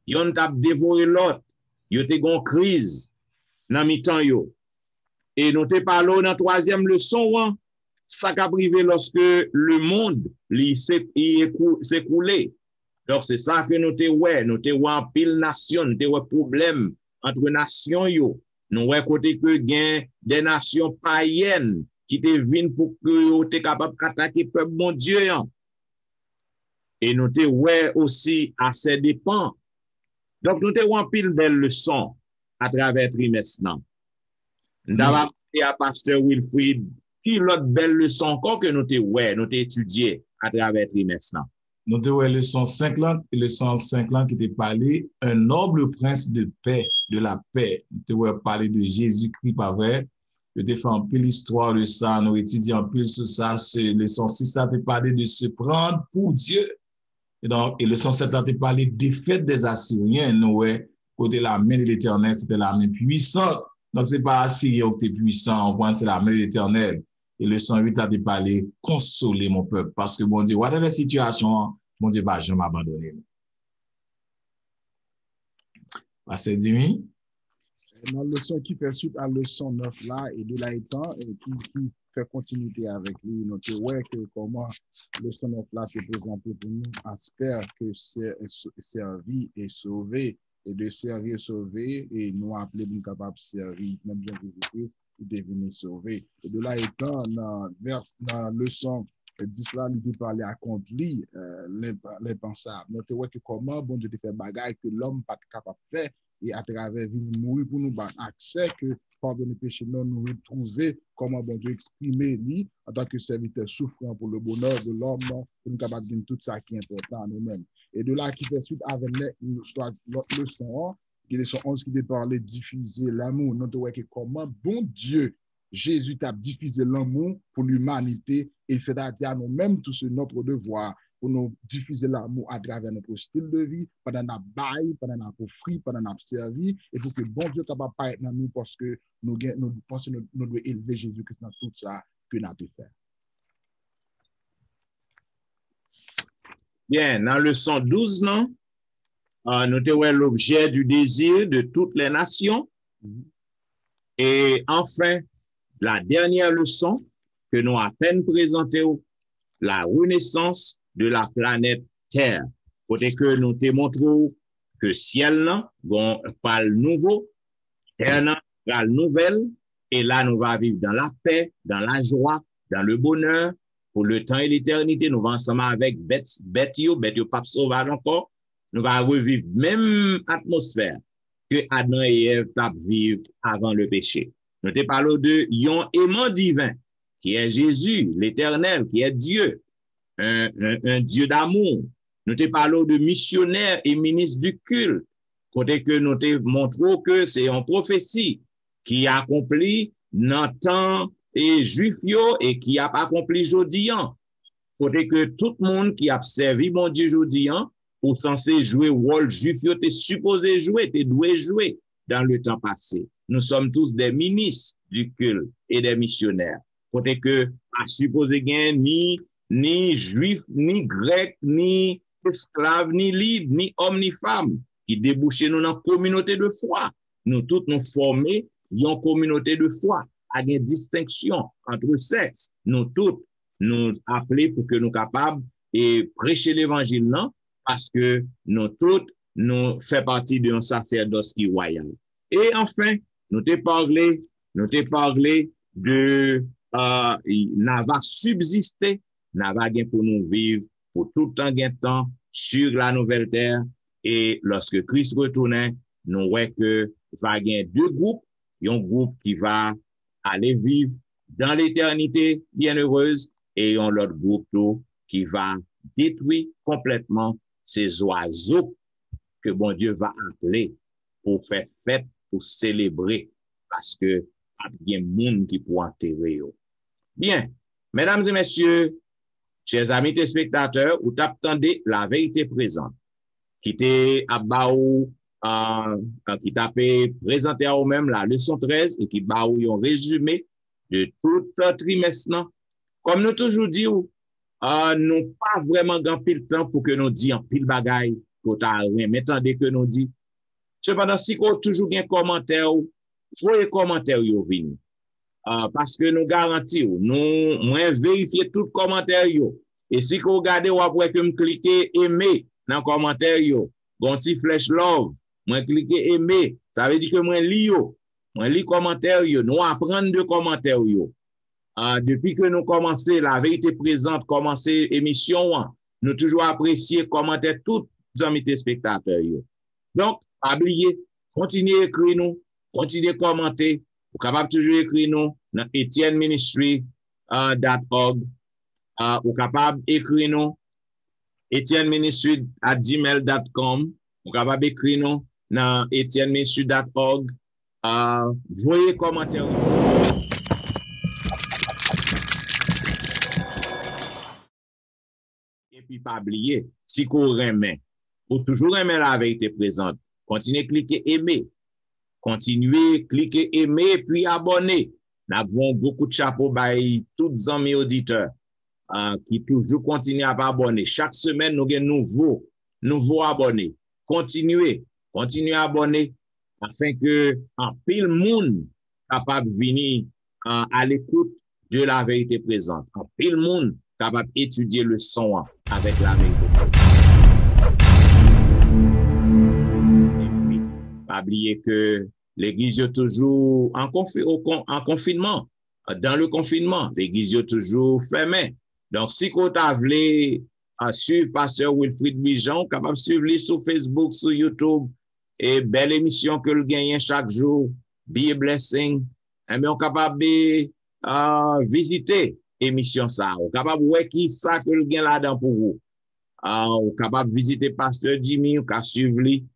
Yon t'a dévoré l'autre, il y a une crise dans le temps. Et nous te parlé dans la troisième leçon, ça a privé lorsque le monde s'est écoulé. Donc c'est ça que nous te en pile nation, nous te problème entre nations yo. Nous ouais côté que gain des nations païennes qui te viennent pour que tu es capable d'attaquer le peuple bon Dieu. Et nous te ouais aussi à ses dépens. Donc nous te en pile belle leçon à travers trimestre. Nous avons à pasteur Wilfried qui l'autre belle leçon encore que nous te étudié à travers trimestre. Nous avons leçon 5 là, leçon 5 là qui te parlé un noble prince de paix, de la paix. Nous avons parlé de Jésus-Christ pas vrai. Je te fait un peu l'histoire de ça, nous étudions un peu sur ça. Leçon 6 là te parlé de se prendre pour Dieu. Et donc, et leçon 7 là te parlé des défaite des Assyriens. Nous côté la main de l'Éternel, c'était la main puissante. Donc c'est pas Assyrien qui est puissant, on voit c'est la main de l'Éternel. Et le 108 a parlé, consoler mon peuple. Parce que bon Dieu, whatever situation, mon Dieu va jamais abandonner. Pasteur Dimi? Dans la leçon qui fait suite à la leçon 9 là, et de là étant, et qui fait continuité avec lui, nous ouais que comment la leçon 9 là s'est présentée pour nous, espère que servir et sauver, et de servir et sauver, et nous appeler pour capable de servir, même bien Jésus-Christ, devenir sauvé. Et de là étant, dans la leçon 10 là, nous parler accompli l'impensable. Nous voyons que comment bon Dieu te fait bagaille que l'homme pas capable de faire et à travers vie mourir pour nous avoir accès que pardonner péché, nous retrouver comment bon Dieu exprimer lui en tant que serviteur souffrant pour le bonheur de l'homme, pour nous capables de tout ça qui est important à nous-mêmes. Et de là qui fait suite avec notre leçon, qui est leçon 11 qui parle diffuser l'amour, nous devons comment bon Dieu Jésus t'a diffusé l'amour pour l'humanité et c'est-à-dire à nous-mêmes tout ce notre devoir pour nous diffuser l'amour à travers notre style de vie, pendant notre bail, pendant notre offre, pendant notre servi, et pour que bon Dieu capable de être dans nous parce que nous pensons que nous devons élever Jésus-Christ dans tout ça que nous avons fait. Bien, dans le leçon 12, non, nous avons l'objet du désir de toutes les nations. Et enfin, la dernière leçon que nous avons à peine présentée, la renaissance de la planète Terre. Côté que nous te montrons que ciel là, bon, parle nouveau, terre là, parle nouvelle, et là, nous va vivre dans la paix, dans la joie, dans le bonheur, pour le temps et l'éternité. Nous va ensemble avec bête yo pape sauvage encore. Nous va revivre même atmosphère que Adam et Ève t'a vivre avant le péché. Nous te parlons de yon aimant divin, qui est Jésus, l'éternel, qui est Dieu. Un Dieu d'amour. Nous te parlons de missionnaire et ministre du culte. Côté que nous te montrons que c'est une prophétie qui accomplit dans le temps et juif et qui a accompli jodian. Côté que tout le monde qui a servi mon Dieu jodian ou censé jouer rôle juif t'es supposé jouer, t'es doué jouer dans le temps passé. Nous sommes tous des ministres du culte et des missionnaires. Côté que à supposer gain ni juif, ni grec, ni esclave, ni libre, ni homme, ni femme, qui débouchaient nous dans la communauté de foi. Nous tous nous formés en communauté de foi, avec une distinction entre sexes. Nous tous nous appelés pour que nous capables et prêcher l'évangile, non, parce que nous tous nous fait partie d'un sacerdoce qui royal. Et enfin, nous t'ai parlé de n'avoir subsisté, n'avoir gain pour nous vivre pour tout le temps sur la nouvelle terre. Et lorsque Christ retournait, nous voyons que va y avoir deux groupes. Un groupe qui va aller vivre dans l'éternité bienheureuse et un autre groupe qui va détruire complètement ces oiseaux que bon Dieu va appeler pour faire fête, pour célébrer, parce que il y a des gens qui pourront enterrer. Bien, mesdames et messieurs, chers amis téléspectateurs, vous attendez la vérité présente, qui était à Baou, qui t'a présenté à vous-même la leçon 13 et qui Baou un résumé de tout le trimestre. Comme nous toujours dit, nous pas vraiment grand pile temps pour que nous disions pile bagaille, mais attendez que nous dit. Cependant, si vous toujours bien commentaire, voyez commentaire yo vini. Parce que nous garantissons, nous moins vérifier tout commentaire yo. Et si vous regardez ou après que me cliquer aimer dans commentaire yo, bon petit flèche love, moi cliquer aimer, ça veut dire que moi lis yo, moi lis commentaire yo, nous apprendre de commentaire yo. Depuis que nous commençons la vérité présente, commencer émission, nous toujours apprécier commentaire tous les amis téléspectateurs yo. Donc, pas oublier, continuez à écrire nous, continuez à commenter. Vous capable toujours écrire nous dans etienneministry.org. Vous capable écrire nous etienneministry@gmail.com. Vous capable écrire nous dans etienneministry.org. Voyez commentaire. Et puis pas oublier, si vous remet, vous toujours aimer la vérité présente. Continuez à cliquer aimer. Continuez, cliquez aimer, puis abonner. Nous avons beaucoup de chapeaux by tous les amis auditeurs qui toujours continuent à abonner. Chaque semaine, nous avons nouveaux abonnés. Continuez à abonner afin que un pile monde capable de venir à l'écoute de la vérité présente. Un pile monde capable d'étudier le son avec la vérité présente. Et puis, pas oublier que l'église est toujours en confinement. Dans le confinement, l'église est toujours fermée. Donc, si vous voulez suivre Pasteur Wilfrid Bijan, capable de suivre sur Facebook, sur YouTube, et belle émission que le gagne chaque jour. Be a blessing. eh bien, on est capable de visiter émission ça. On est capable de voir qui ça que le gain là-dedans pour vous. On est capable de visiter Pasteur Jimmy, on peut suivre lui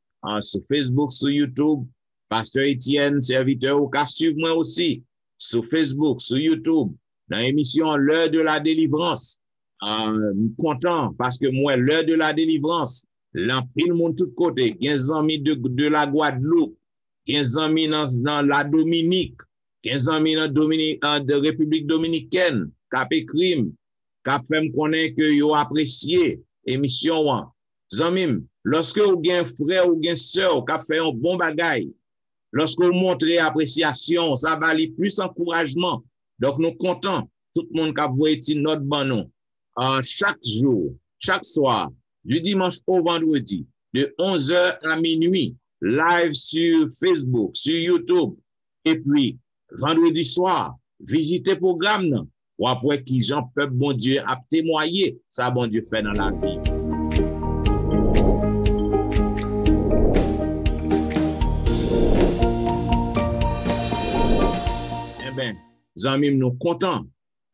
sur Facebook, sur YouTube. Pasteur Etienne, serviteur, on peut suivre moi aussi sur Facebook, sur YouTube, dans l'émission L'heure de la délivrance. Content parce que moi, l'heure de la délivrance, l'empile mon tout côté, 15 amis de la Guadeloupe, 15 amis dans la Dominique, 15 amis dans de République dominicaine, cap écrit, cap fait me connaître que yo apprécié émission Zanmim, lorsque vous avez un frère ou une sœur qui a fait un bon bagay, lorsque vous montrez appréciation, ça va aller plus encouragement. Donc, nous comptons tout le monde qui a voyé notre banon. Chaque jour, chaque soir, du dimanche au vendredi, de 11h à minuit, live sur Facebook, sur YouTube. Et puis, vendredi soir, visitez le programme, ou après qui Jean peuple bon Dieu a témoigné ça bon Dieu fait dans la vie. Eh bien, Zanmim, nous contents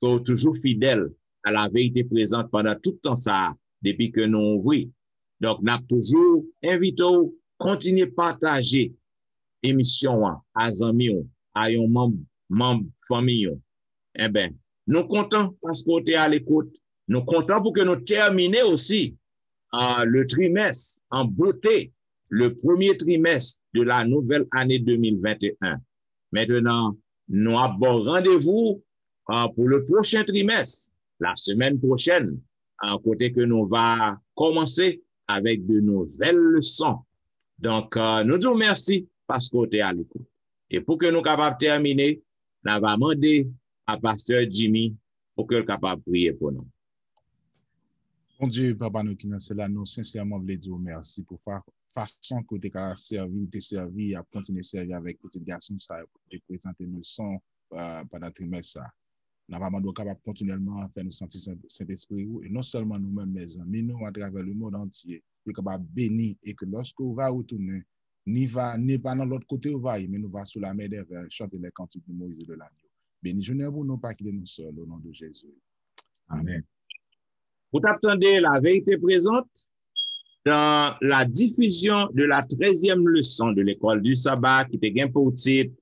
que vous toujours fidèles à la vérité présente pendant tout le temps ça, depuis que nous ouvrons. Donc, nous avons toujours invité à continuer à partager l'émission à Zanmim, à un membre famille. Eh bien, nous contents parce qu'on est à l'écoute. Nous contents pour que nous terminions aussi le trimestre en beauté, le premier trimestre de la nouvelle année 2021. Maintenant, nous avons rendez-vous pour le prochain trimestre, la semaine prochaine, à côté que nous va commencer avec de nouvelles leçons. Donc, nous disons merci parce qu'on est à l'écoute. Et pour que nous capables de terminer, nous allons demander à Pasteur Jimmy pour que le capable de prier pour nous. Bon Dieu, Papa, nous qui nous cela, nous sincèrement voulons dire merci pour façon que tu as servi, à continuer à servir avec petit garçon, ça, de présenter nos sons pendant le trimestre. Nous avons capable continuellement à faire nous sentir Saint-Esprit, et non seulement nous-mêmes, mes amis, nous à travers le monde entier, nous capable bénir et que lorsque vous va retourner, ni pas dans l'autre côté où va, mais nous va sous la mer des vers chanter les cantiques de Moïse de l'agneau. Béni, je ne vous pas quitter nous seuls au nom de Jésus. Amen. Vous attendez la vérité présente dans la diffusion de la 13e leçon de l'école du sabbat qui était pour titre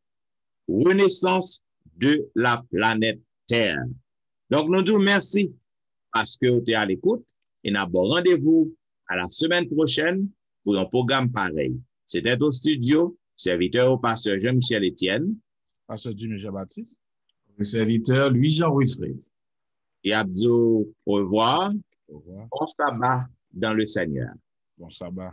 Renaissance de la planète Terre. Donc, nous disons merci parce que vous êtes à l'écoute et nous avons rendez-vous à la semaine prochaine pour un programme pareil. C'était au studio, serviteur au pasteur Jean-Michel Etienne, pasteur Jimmy Jean-Baptiste, le serviteur Louis-Jean Wilfred. Et Abdou, au revoir. Bon sabbat dans le Seigneur. Bon sabbat.